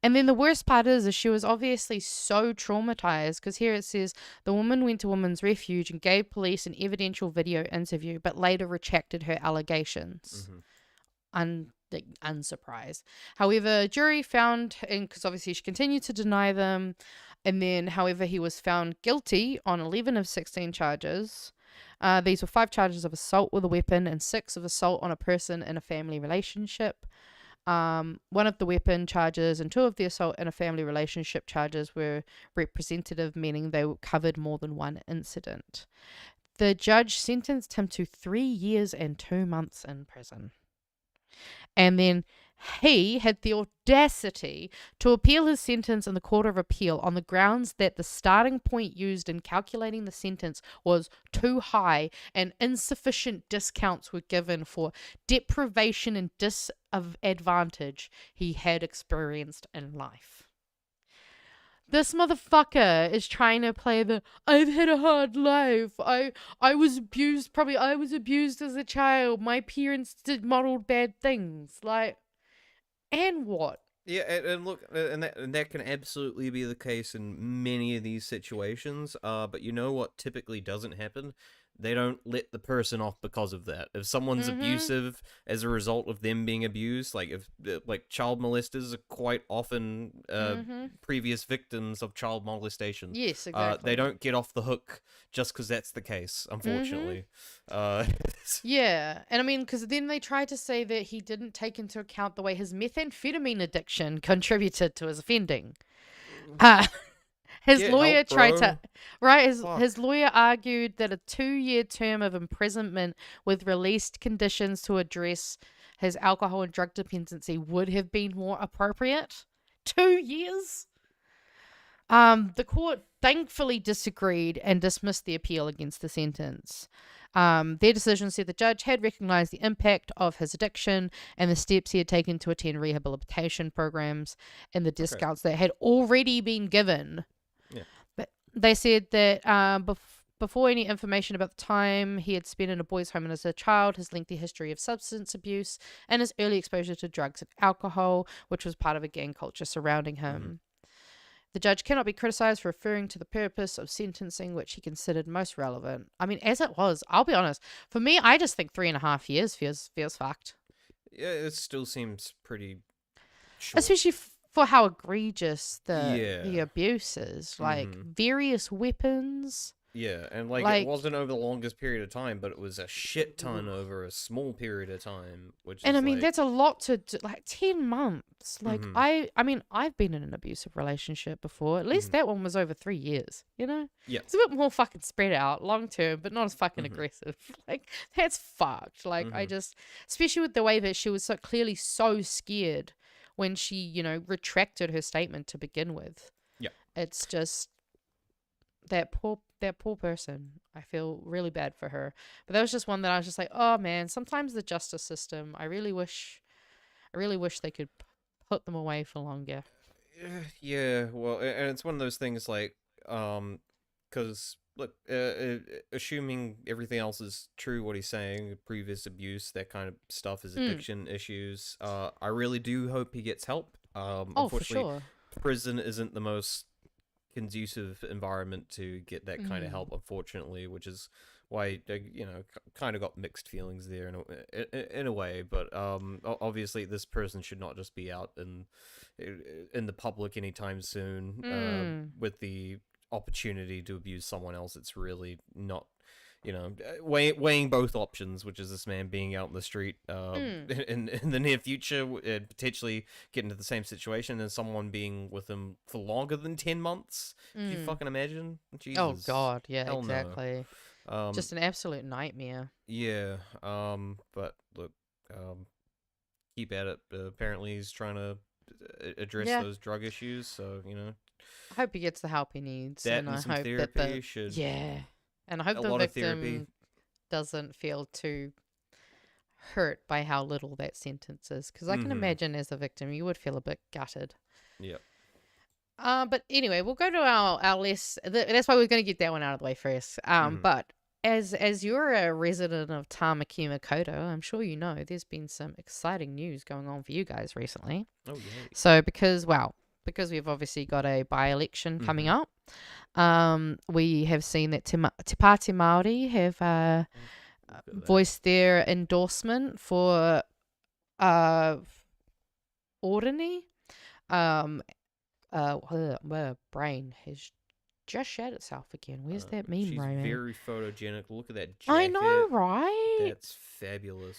And then the worst part is she was obviously so traumatized, because here it says the woman went to Women's Refuge and gave police an evidential video interview, but later retracted her allegations. Unsurprised. However, jury found, because obviously she continued to deny them, and then, however, he was found guilty on 11 of 16 charges. These were 5 charges of assault with a weapon and 6 of assault on a person in a family relationship. 1 of the weapon charges and 2 of the assault in a family relationship charges were representative, meaning they covered more than one incident. The judge sentenced him to 3 years and 2 months in prison. And then He had the audacity to appeal his sentence in the Court of Appeal on the grounds that the starting point used in calculating the sentence was too high and insufficient discounts were given for deprivation and disadvantage he had experienced in life. This motherfucker is trying to play the I've had a hard life. I was abused. Probably I was abused as a child. My parents modeled bad things. Like, and what? Yeah, and look, and that can absolutely be the case in many of these situations. But you know what typically doesn't happen? They don't let the person off because of that. If someone's abusive as a result of them being abused, like child molesters are quite often previous victims of child molestation. Yes, exactly. They don't get off the hook just because that's the case, unfortunately. Yeah, and I mean, because then they tried to say that he didn't take into account the way his methamphetamine addiction contributed to his offending. His lawyer tried to, his lawyer argued that a 2-year term of imprisonment with released conditions to address his alcohol and drug dependency would have been more appropriate. 2 years? The court thankfully disagreed and dismissed the appeal against the sentence. Their decision said the judge had recognized the impact of his addiction and the steps he had taken to attend rehabilitation programs and the discounts that had already been given. Yeah. But they said that before any information about the time he had spent in a boys' home as a child, his lengthy history of substance abuse, and his early exposure to drugs and alcohol, which was part of a gang culture surrounding him. The judge cannot be criticized for referring to the purpose of sentencing, which he considered most relevant. I mean, as it was, I'll be honest. For me, I just think 3.5 years feels fucked. Yeah, it still seems pretty short. Especially for how egregious the abuse is. Like, various weapons. Yeah, and like it wasn't over the longest period of time, but it was a shit ton over a small period of time. And I mean, that's a lot to do, like 10 months. Like I mean, I've been in an abusive relationship before. At least that one was over 3 years. You know, it's a bit more fucking spread out, long term, but not as fucking aggressive. Like that's fucked. Like I just, especially with the way that she was so clearly so scared when she, you know, retracted her statement to begin with. Yeah, it's just that poor person. I feel really bad for her. But that was just one that I was just like, oh man, sometimes the justice system, I really wish they could put them away for longer. Yeah, well, and it's one of those things like, because look, assuming everything else is true, what he's saying, previous abuse, that kind of stuff is addiction issues. I really do hope he gets help. Oh, for sure. Prison isn't the most conducive environment to get that kind of help, unfortunately, which is why you know, kind of got mixed feelings there in a way. But obviously this person should not just be out in the public anytime soon with the opportunity to abuse someone else. It's really not, you know, weighing both options, which is this man being out in the street in the near future and potentially getting into the same situation, and someone being with him for longer than 10 months. Can you fucking imagine? Jesus. Oh God, yeah, Hell exactly. No. Just an absolute nightmare. Yeah. But look, keep at it. Apparently he's trying to address those drug issues, so you know. I hope he gets the help he needs, that and I some hope therapy that should. Yeah. And I hope A the lot of victim therapy. doesn't feel too hurt by how little that sentence is. Because I can imagine as a victim, you would feel a bit gutted. Yeah. But anyway, we'll go to our less... That's why we're going to get that one out of the way first. But as you're a resident of Tamaki Makaurau, I'm sure you know there's been some exciting news going on for you guys recently. Oh, yeah. So because we've obviously got a by-election coming up, we have seen that Te Pāti Māori have voiced their endorsement for Orani. My brain has just shat itself again. Where's that meme, she's Roman? very photogenic. Look at that jacket. I know, right? That's fabulous.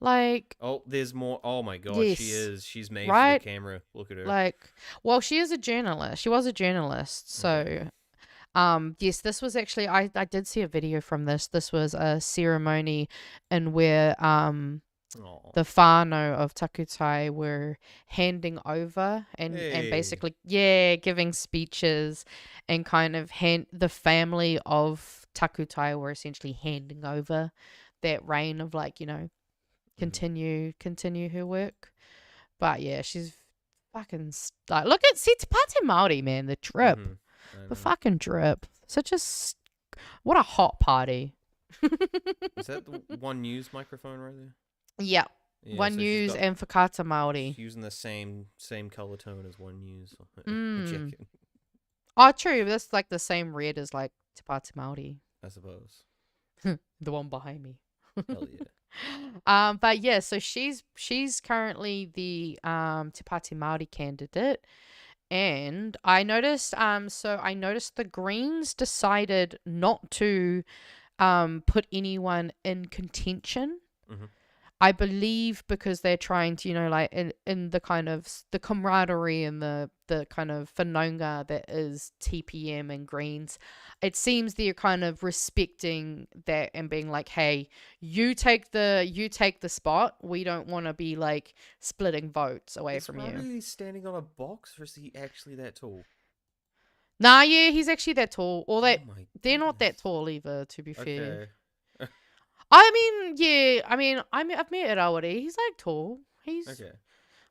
Like, oh, there's more. Oh my God, yes, she is. She's made right? for the camera. Look at her. Like, well, she is a journalist. She was a journalist. So, yes, this was actually, I did see a video from this. This was a ceremony in where, the whānau of Takutai were handing over and basically, giving speeches and kind of the family of Takutai were essentially handing over that reign of like, continue her work. But yeah, she's fucking like, look at Te Pāti Māori, man, the drip. The fucking drip. What a hot party. Is that the One News microphone right there? Yep. Yeah, One so News and Whakata Māori. She's using the same color tone as One News. Oh, true. That's like the same red as like Te Pāti Māori. I suppose. The one behind me. Hell yeah. But yeah, so she's currently the Te Pāti Māori candidate. And I noticed the Greens decided not to put anyone in contention. I believe because they're trying to, like in the kind of the camaraderie and the kind of whanaunga that is TPM and Greens, it seems they're kind of respecting that and being like, hey, you take the spot. We don't want to be like splitting votes away from you. Is he standing on a box, or is he actually that tall? Nah, yeah, he's actually that tall. Or they're not that tall either, to be fair. I mean, yeah, I've met Rawari. He's like tall. He's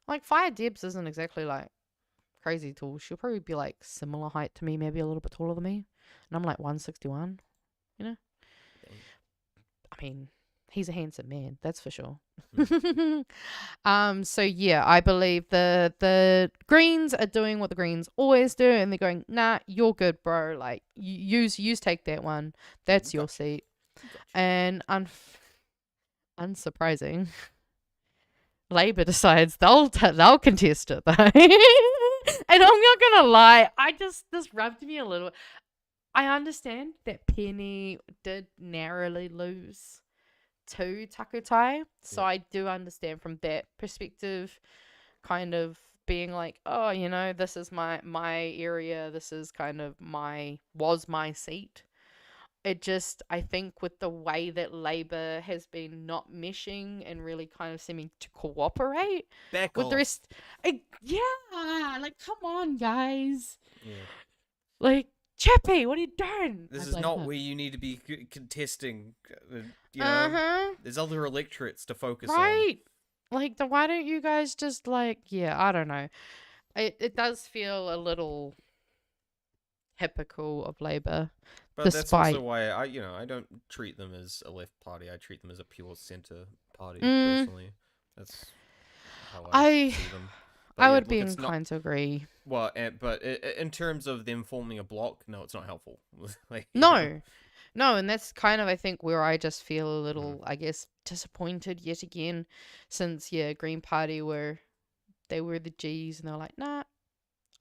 like Fire Debs isn't exactly like crazy tall. She'll probably be like similar height to me, maybe a little bit taller than me. And I'm like 161, I mean, he's a handsome man, that's for sure. So yeah, I believe the Greens are doing what the Greens always do, and they're going, nah, you're good, bro. Like, you take that one. That's your seat. And unsurprising, Labour decides they'll contest it though. And I'm not gonna lie, this rubbed me a little. I understand that Penny did narrowly lose to Takutai, so I do understand from that perspective, kind of being like, oh, this is my area, this is kind of my seat. It just, I think with the way that Labour has been not meshing and really kind of seeming to cooperate with the rest. Like, come on, guys. Yeah. Like, Chappie, what are you doing? This is not where you need to be contesting. There's other electorates to focus on. Right. Like, why don't you guys just, like, I don't know. It does feel a little typical of Labour. But that's also why I don't treat them as a left party. I treat them as a pure centre party, personally. That's how I see them. But I would be inclined to agree. Well, but in terms of them forming a bloc, no, it's not helpful. Like, no, and that's kind of, I think, where I just feel a little, I guess, disappointed yet again, since Green Party they were the G's and they're like, nah.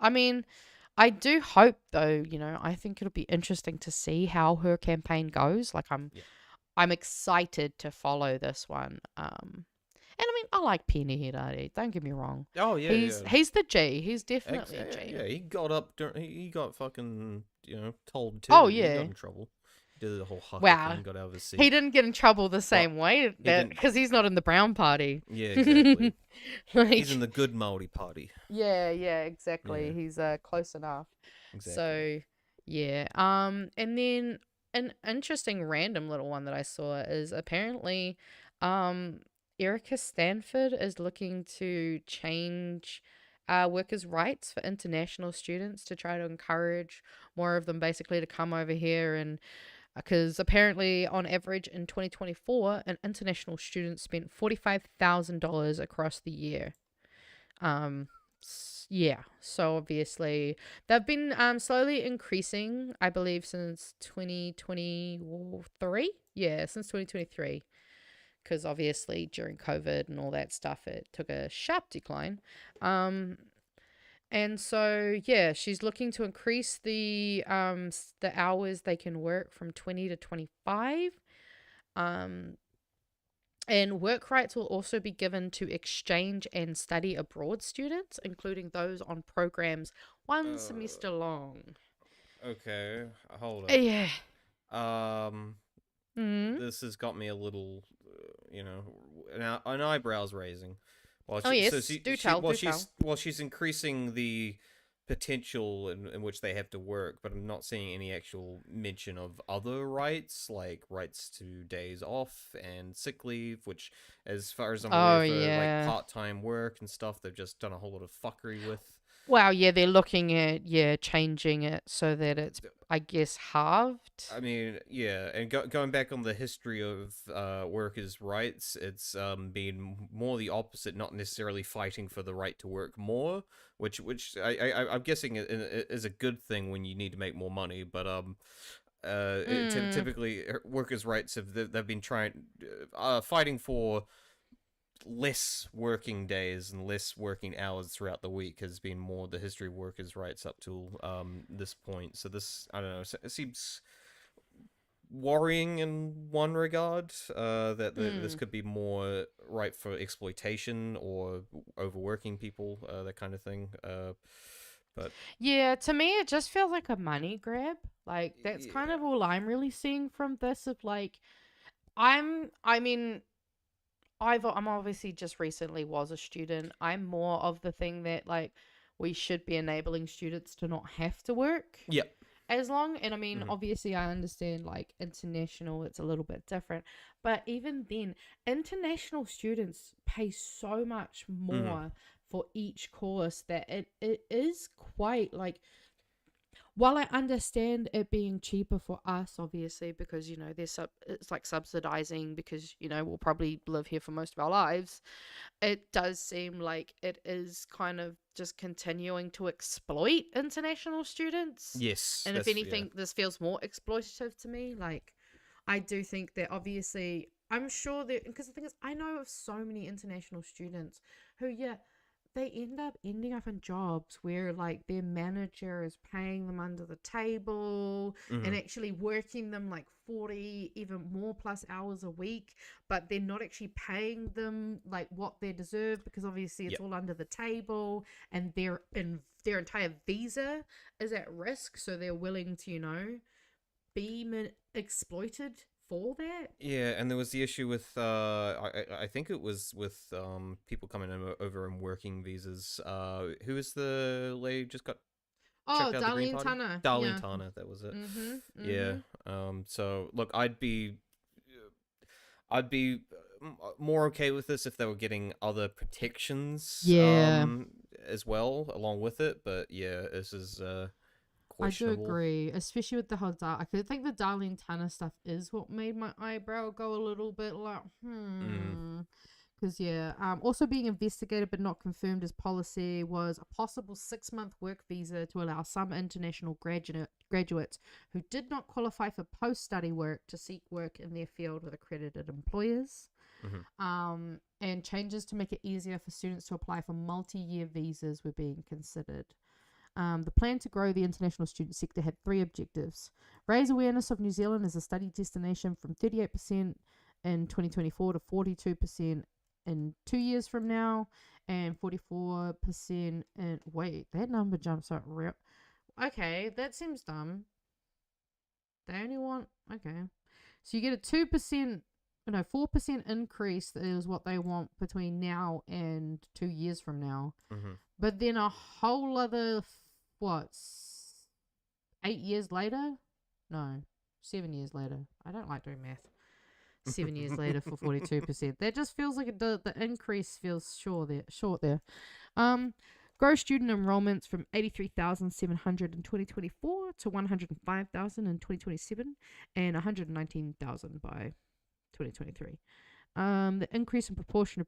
I mean, I do hope though, I think it'll be interesting to see how her campaign goes. Like, I'm excited to follow this one. And I mean, I like Penny Hirari, don't get me wrong. Oh yeah, he's the G. He's definitely a G. Yeah, he got fucking told to. Oh He yeah, got in trouble. He did the whole thing, got out of his seat. He didn't get in trouble the same way because he's not in the Brown Party. Yeah, exactly. He's in the good Māori Party. Yeah, exactly. Yeah. He's close enough. Exactly. So yeah. And then an interesting random little one that I saw is apparently Erica Stanford is looking to change workers' rights for international students to try to encourage more of them basically to come over here, and because apparently on average in 2024 an international student spent $45,000 across the year. So obviously they've been slowly increasing, I believe, since 2023. Since 2023, because obviously during COVID and all that stuff it took a sharp decline. And so she's looking to increase the hours they can work from 20 to 25. And work rights will also be given to exchange and study abroad students, including those on programs one semester long. Okay, hold up. Yeah. This has got me a little an eyebrows raising. While she's increasing the potential in which they have to work, but I'm not seeing any actual mention of other rights, like rights to days off and sick leave, which, as far as I'm aware, for like part-time work and stuff, they've just done a whole lot of fuckery with. Well, yeah, they're looking at changing it so that it's, I guess, halved. I mean, yeah, and going back on the history of workers' rights, it's been more the opposite, not necessarily fighting for the right to work more, which I'm guessing is a good thing when you need to make more money, but typically workers' rights they've been fighting for less working days and less working hours throughout the week has been more the history of workers' rights up till this point. So this, I don't know, it seems worrying in one regard, that this could be more ripe for exploitation or overworking people, that kind of thing. But yeah, to me it just feels like a money grab. Like that's kind of all I'm really seeing from this. Of like, I'm obviously just recently was a student. I'm more of the thing that, like, we should be enabling students to not have to work. Yeah. As long, and I mean, obviously I understand, like, international, it's a little bit different. But even then, international students pay so much more for each course that it is quite, like, while I understand it being cheaper for us, obviously, because, it's like subsidizing because, we'll probably live here for most of our lives, it does seem like it is kind of just continuing to exploit international students. Yes. And if anything, this feels more exploitative to me. Like, I do think that obviously, I'm sure that, because the thing is, I know of so many international students who, they end up ending up in jobs where, like, their manager is paying them under the table and actually working them like 40, even more plus hours a week, but they're not actually paying them like what they deserve because obviously it's all under the table, and their entire visa is at risk, so they're willing to, be exploited for that. Yeah, and there was the issue with I think it was with people coming over and working visas. Who was the lady who just got checked out Darlene Tanner. Darlene Tanner, that was it. Yeah. So look, I'd be more okay with this if they were getting other protections as well along with it, but yeah, this is I do agree, especially with the whole I could think the Darlene Tanner stuff is what made my eyebrow go a little bit like, because also being investigated but not confirmed as policy was a possible 6-month work visa to allow some international graduates who did not qualify for post-study work to seek work in their field with accredited employers. And changes to make it easier for students to apply for multi-year visas were being considered. The plan to grow the international student sector had 3 objectives: raise awareness of New Zealand as a study destination from 38% in 2024 to 42% in 2 years from now, and 44% in... Wait, that number jumps up real... Okay, that seems dumb. They only want... Okay. So you get a 4% increase is what they want between now and 2 years from now. But then a whole other... 8 years later? No, 7 years later. I don't like doing math. 7 years later for 42%. That just feels like the increase feels short there. Grow student enrollments from 83,700 in 2024 to 105,000 in 2027 and 119,000 by 2023. The increase in proportion of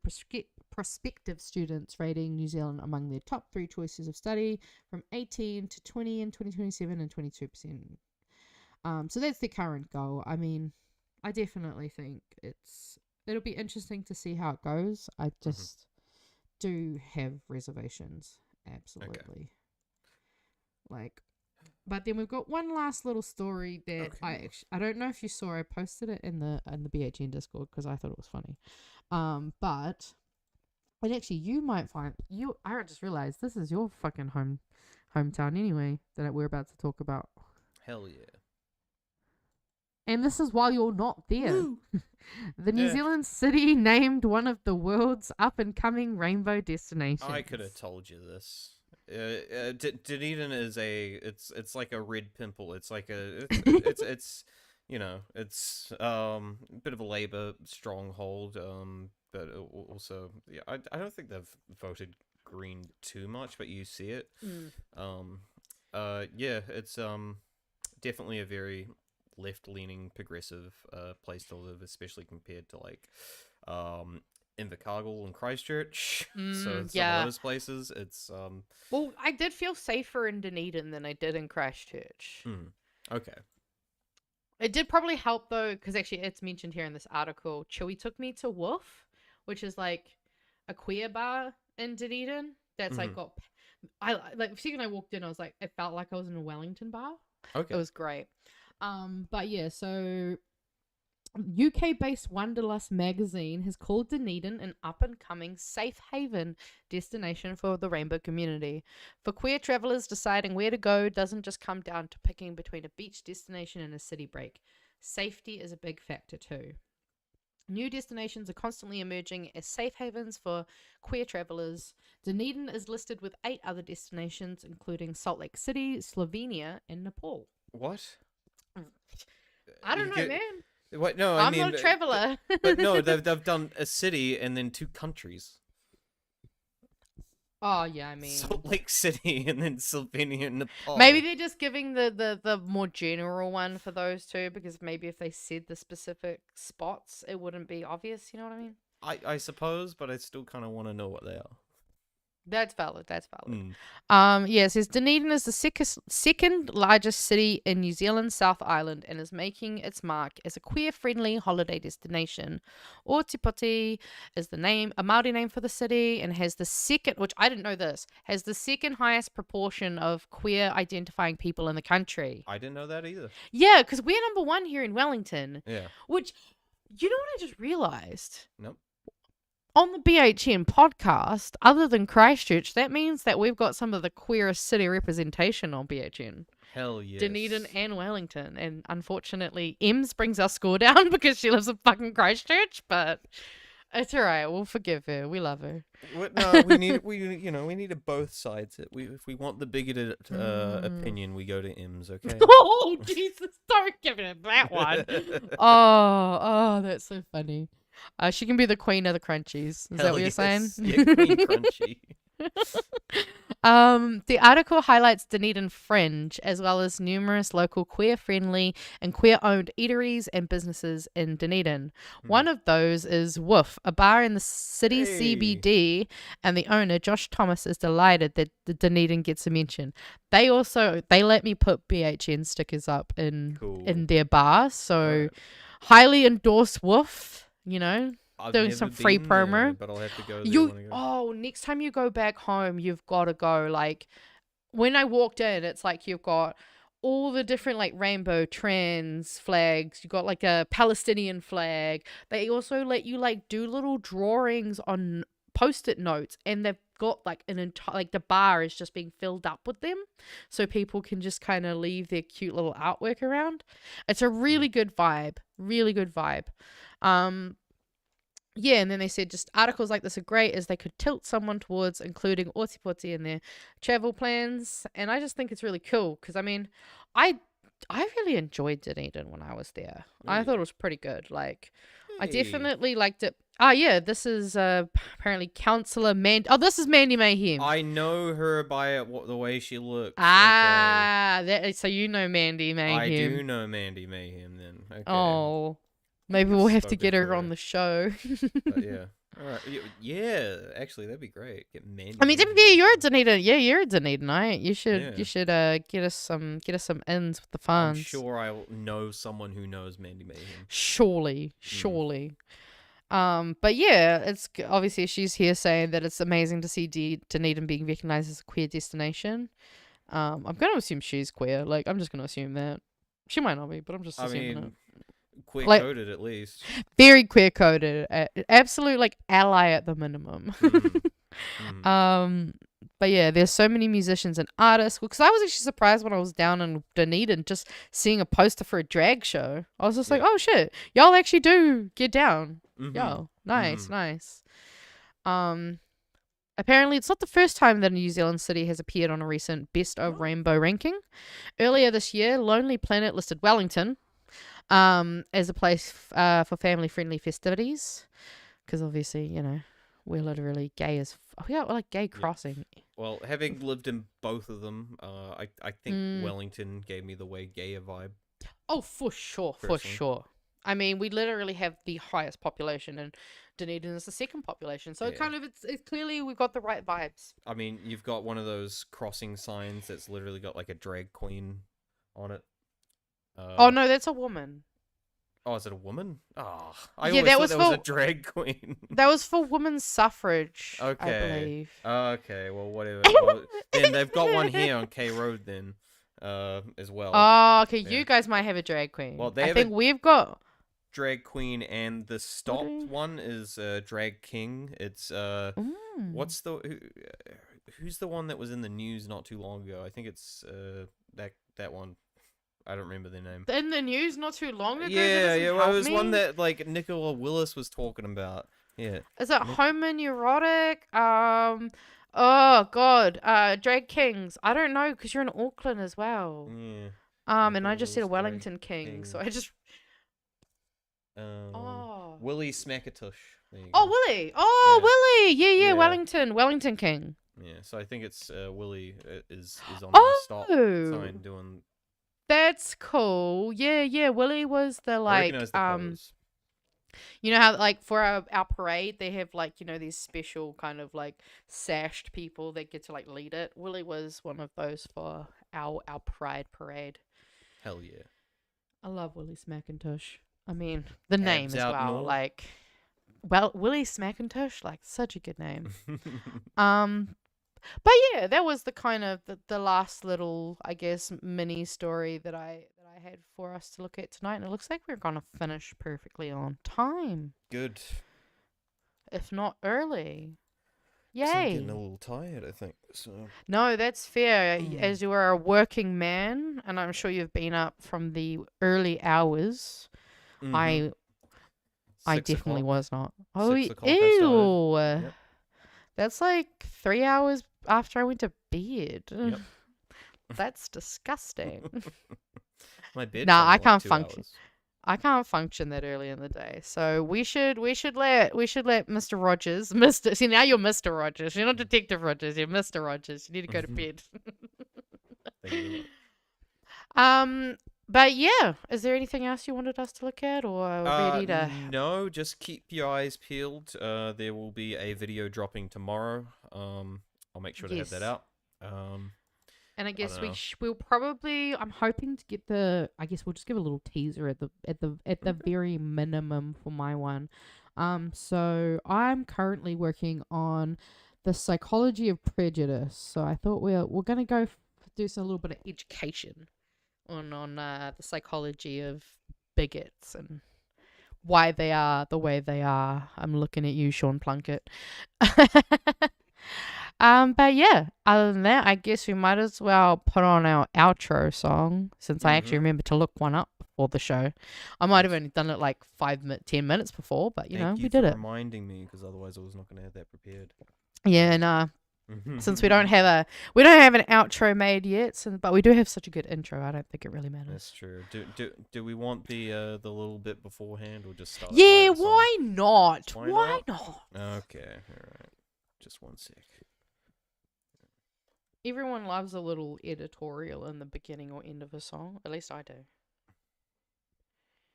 prospective students rating New Zealand among their top 3 choices of study from 18 to 20 in 2027 and 22%. So that's the current goal. I mean, I definitely think it'll be interesting to see how it goes. I just do have reservations. Absolutely. Okay. But then we've got one last little story that I don't know if you saw. I posted it in the BHN Discord because I thought it was funny. But actually you might find I just realized this is your fucking hometown anyway that we're about to talk about. Hell yeah. And this is while you're not there. The New Zealand city named one of the world's up-and-coming rainbow destinations. I could have told you this. Dunedin is it's like a red pimple. It's like it's you know, it's a bit of a Labour stronghold, but also I don't think they've voted Green too much, but you see it. It's definitely a very left-leaning progressive place to live, especially compared to like Invercargill and Christchurch. So some of those places, it's well, I did feel safer in Dunedin than I did in Christchurch. Okay. It did probably help though, because actually it's mentioned here in this article. Chewy took me to Woof, which is like a queer bar in Dunedin. That's like got. I like. The second I walked in, I was like, it felt like I was in a Wellington bar. Okay. It was great. But yeah, so UK-based Wanderlust magazine has called Dunedin an up-and-coming safe haven destination for the rainbow community. For queer travellers, deciding where to go doesn't just come down to picking between a beach destination and a city break. Safety is a big factor too. New destinations are constantly emerging as safe havens for queer travellers. Dunedin is listed with 8 other destinations, including Salt Lake City, Slovenia, and Nepal. What? I don't know, man. What? No, I'm not a traveller. But no, they've done a city and then 2 countries. Oh yeah, I mean Salt Lake City and then Slovenia and Nepal. maybe they're just giving the more general one for those two, because maybe if they said the specific spots, it wouldn't be obvious. You know what I mean? I suppose, but I still kind of want to know what they are. That's valid. It says Dunedin is the second largest city in New Zealand's South Island and is making its mark as a queer-friendly holiday destination. Aotearoa is a Māori name for the city and has the second, which I didn't know this, has the second highest proportion of queer-identifying people in the country. I didn't know that either. Yeah, because we're number 1 here in Wellington. Yeah. Which, you know what I just realised? Nope. On the BHN podcast, other than Christchurch, that means that we've got some of the queerest city representation on BHN. Hell yes. Dunedin and Wellington. And unfortunately, Ems brings our score down because she lives in fucking Christchurch, but it's alright. We'll forgive her. We love her. No, we need both sides. If we want the bigoted opinion, we go to Ems, okay? Oh, Jesus. Don't give it that one. Oh, that's so funny. She can be the queen of the crunchies. Is that what you're saying? Yeah, Queen Crunchy. The article highlights Dunedin Fringe, as well as numerous local queer-friendly and queer-owned eateries and businesses in Dunedin. One of those is Woof, a bar in the city CBD, and the owner, Josh Thomas, is delighted that the Dunedin gets a mention. They let me put BHN stickers up in their bar, so highly endorse Woof. You know, doing some free promo. There, but I'll have to go there next time you go back home, you've got to go. Like, when I walked in, it's like you've got all the different like rainbow trans flags. You got like a Palestinian flag. They also let you like do little drawings on post-it notes, and they've got like an entire, like the bar is just being filled up with them, so people can just kind of leave their cute little artwork around. It's a really good vibe. Yeah, and then they said just articles like this are great as they could tilt someone towards including Aotearoa in their travel plans, and I just think it's really cool because I mean, I really enjoyed Dunedin when I was there. I thought it was pretty good. Like, I definitely liked it. This is apparently Councillor Mandy. Oh, this is Mandy Mayhem. I know her by the way she looks. So you know Mandy Mayhem. I do know Mandy Mayhem then. Okay. Oh, maybe we'll have to get her on the show. Yeah. All right. Yeah, actually, that'd be great. Get Mandy. I mean, you're a Dunedin. Yeah, you're a Dunedinite. You should get us some ins with the funds. I'm sure I'll know someone who knows Mandy Mayhem. Surely. But yeah, it's obviously she's here saying that it's amazing to see Dunedin being recognized as a queer destination. I'm gonna assume she's queer. Like, I'm just gonna assume that she might not be, but I'm just assuming it. Queer coded at least. Very queer coded. Absolute like ally at the minimum. But But yeah, there's so many musicians and artists. Because I was actually surprised when I was down in Dunedin just seeing a poster for a drag show. I was just like, oh shit, y'all actually do get down. Yo, nice. Apparently, it's not the first time that a New Zealand city has appeared on a recent Best of Rainbow ranking. Earlier this year, Lonely Planet listed Wellington as a place for family-friendly festivities. Because obviously, you know, we're literally gay as... we are like gay crossing. Well, having lived in both of them, I think Wellington gave me the way gayer vibe. Oh, for sure, personally. for sure. I mean, we literally have the highest population, and Dunedin is the second population. So it's clearly we've got the right vibes. I mean, you've got one of those crossing signs that's literally got like a drag queen on it. Oh no, that's a woman. Oh, is it a woman? Oh, I Yeah, always that thought was that was for- a drag queen. That was for women's suffrage, I Okay. believe. Okay, well, whatever. Well, then they've got one here on K Road then, as well. Oh, okay. Yeah. You guys might have a drag queen. Well, they I have think a- we've got... Drag queen, and the stopped one is drag king. It's what's who's the one that was in the news not too long ago? I think it's that one. I don't remember their name. In the news not too long ago? Yeah. Well, it was one that... that like Nicola Willis was talking about. Yeah. Is it homoneurotic? Oh god. Drag kings. I don't know because you're in Auckland as well. Yeah. And I just said a Nicola Willis, Wellington king, king. so I just... Willie Smackatush. There you go. Oh, Willie. Oh, Yeah. Willie. Yeah, Yeah. Wellington king. Yeah. So I think it's Willie is on Oh. the stop sign doing. That's cool. Yeah. Willie was the I like recognize the colours. you know how like for our parade they have like, you know, these special kind of like sashed people that get to like lead it. Willie was one of those for our pride parade. Hell yeah. I love Willie Smackintosh. I mean, the name Abs as out well. north. Like, well, Willie Smackintosh, like such a good name. But yeah, that was the kind of the last little, I guess, mini story that I had for us to look at tonight, and it looks like we're gonna finish perfectly on time, Good. if not early. 'Cause I'm Yay! getting a little tired, I think. So. No, that's fair. As you are a working man, and I'm sure you've been up from the early hours. I 6 definitely o'clock. was not. Oh, 6 o'clock I ew! started. Yep. That's like 3 hours after I went to bed. Yep. That's disgusting. My bedtime Nah, I like can't 2 function. hours. I can't function that early in the day. So we should let Mr. Rogers, see now you're Mr. Rogers. You're not Detective Rogers, you're Mr. Rogers. You need to go to bed. Thank you very much. But yeah, is there anything else you wanted us to look at, or are we ready to? No, just keep your eyes peeled. There will be a video dropping tomorrow. I'll make sure to have that Yes. out. And I guess don't know. we'll probably. I'm hoping to get the. I guess we'll just give a little teaser at the very minimum for my one. So I'm currently working on the psychology of prejudice. So I thought we're gonna go do some little bit of education on the psychology of bigots and why they are the way they are. I'm looking at you, Sean Plunkett. But yeah, other than that, I guess we might as well put on our outro song, since I actually remembered to look one up before the show. I might have only done it like 10 minutes before, but you know, we did it. Reminding me, because otherwise I was not going to have that prepared. Yeah, nah. Since we don't have an outro made yet, but we do have such a good intro, I don't think it really matters. That's true. Do we want the little bit beforehand, or just start? Yeah, right at the song? why not? Why not? Okay, all right. Just one sec. Everyone loves a little editorial in the beginning or end of a song. At least I do.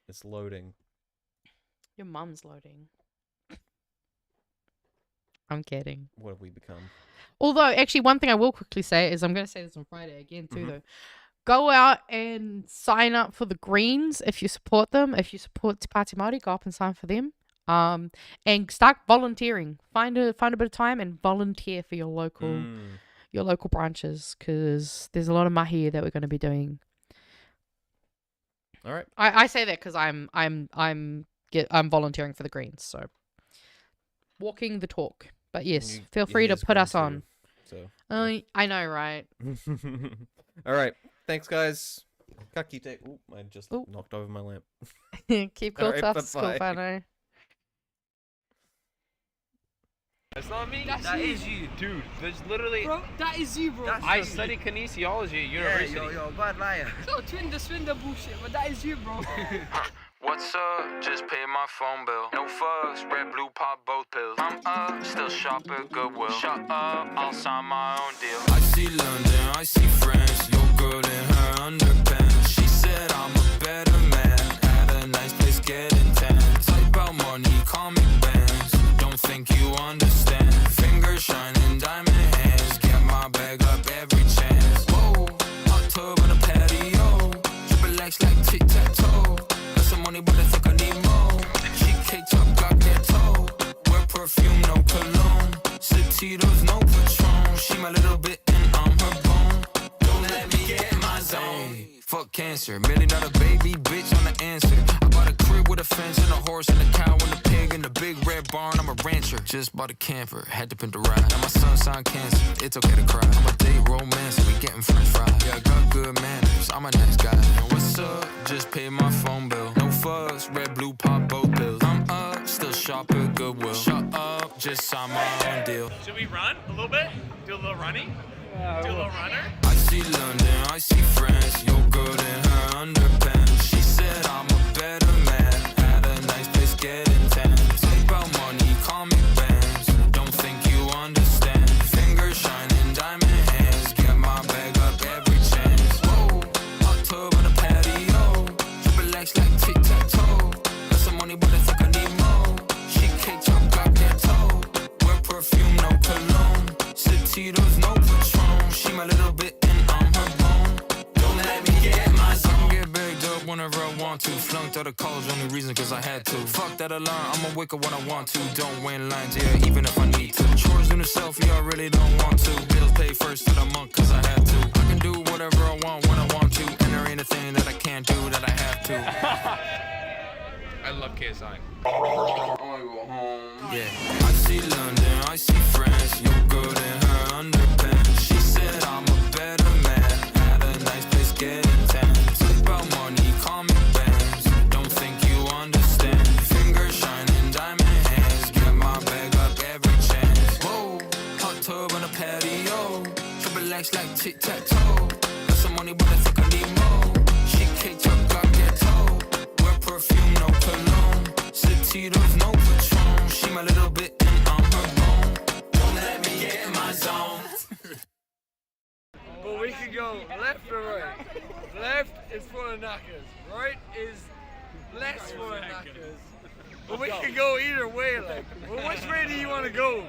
It's loading. Your mum's loading. I'm kidding. What have we become? Although, actually, one thing I will quickly say is I'm going to say this on Friday again, too, though. Go out and sign up for the Greens if you support them. If you support Te Pāti Māori, go up and sign for them. And start volunteering. Find a bit of time and volunteer for your local branches, because there's a lot of mahi that we're going to be doing. All right. I say that because I'm volunteering for the Greens, so walking the talk. But yes, feel free to put us on. So. I know, right? All right. Thanks, guys. Kaki take. Oop, I just knocked over my lamp. Keep cool Alright, after school, bye-bye. Fano. It's not me. That's That you. is you, dude. There's literally. Bro, that is you, bro. I study kinesiology at university. Yeah, you're a bad liar. So swindle bullshit, but that is you, bro. What's up? Just pay my phone bill. No fuss, red, blue, pop, both pills. I'm up, still shop at Goodwill. Shut up, I'll sign my own deal. I see London, I see France. Your girl in her underpants. She said I'm a better man. At a nice place, getting tan. Type about money, call me bands. Don't think you understand. Fingers shining, diamond hands. Get my bag up every chance. Whoa, hot tub on a patio. Triple X like tic-tac-toe. Got some money, but I think I need more. She caked up, got ghetto. Wear perfume, no cologne. Satitos, no Patron. She my little bit and I'm her bone. Don't let me get in my zone. Fuck cancer, $1 million baby, bitch on the answer. I bought a crib with a fence and a horse and a cow and a pig and a big red barn. I'm a rancher, just bought a camper, had to pin the ride. Now my son signed cancer, it's okay to cry. I'm a date romance, we getting french fries. Yeah, I got good manners, I'm a nice guy. And what's up? Just pay my phone bill. No fuss, red, blue, pop, both pills. I'm up, still shop at Goodwill. Shut up, just sign my own deal. Should we run a little bit? Do a little running? Do a little runner? I see London, I see France. Your girl in her underpants. She said I'm a better man. At a nice place, getting tan. Take about money, call me bands. Don't think you understand. Fingers shining, diamond hands. Get my bag up every chance. Whoa, hot tub on a patio. Triple X like tic-tac-toe. Got some money, but I think I need more. She caked up, got ghetto. Wear perfume, no cologne. Satitos, no Patron. She my little bit and I'm her bone. Don't let me get in my zone. Get bagged up whenever I want to. Flunked out of college, only reason cause I had to. Fuck that alarm, I'ma wake up when I want to. Don't win lines, yeah, even if I need to. Chores in the selfie, I really don't want to. Bills pay first to the month cause I had to. I can do whatever I want when I want to. And there ain't a thing that I can't do that I have to. I love KSI. I wanna go home. Yeah. I see London, I see France. Your girl in her underpants. She said I'm a better man. At a nice place, getting tan. Talk about money, call me bands. Don't think you understand. Fingers shining, diamond hands. Get my bag up every chance. Whoa, hot tub on a patio. Triple X like tic-tac-toe. Got some money, but I think I need more. She caked up, got ghetto. Wear perfume, no cologne. Satitos, no Patron. She my little bit and I'm her bone. Don't let me get in my zone. But we can go left or right. Left is for the knackers. Right is less for the knackers. But we can go either way, like. Well, which way do you want to go?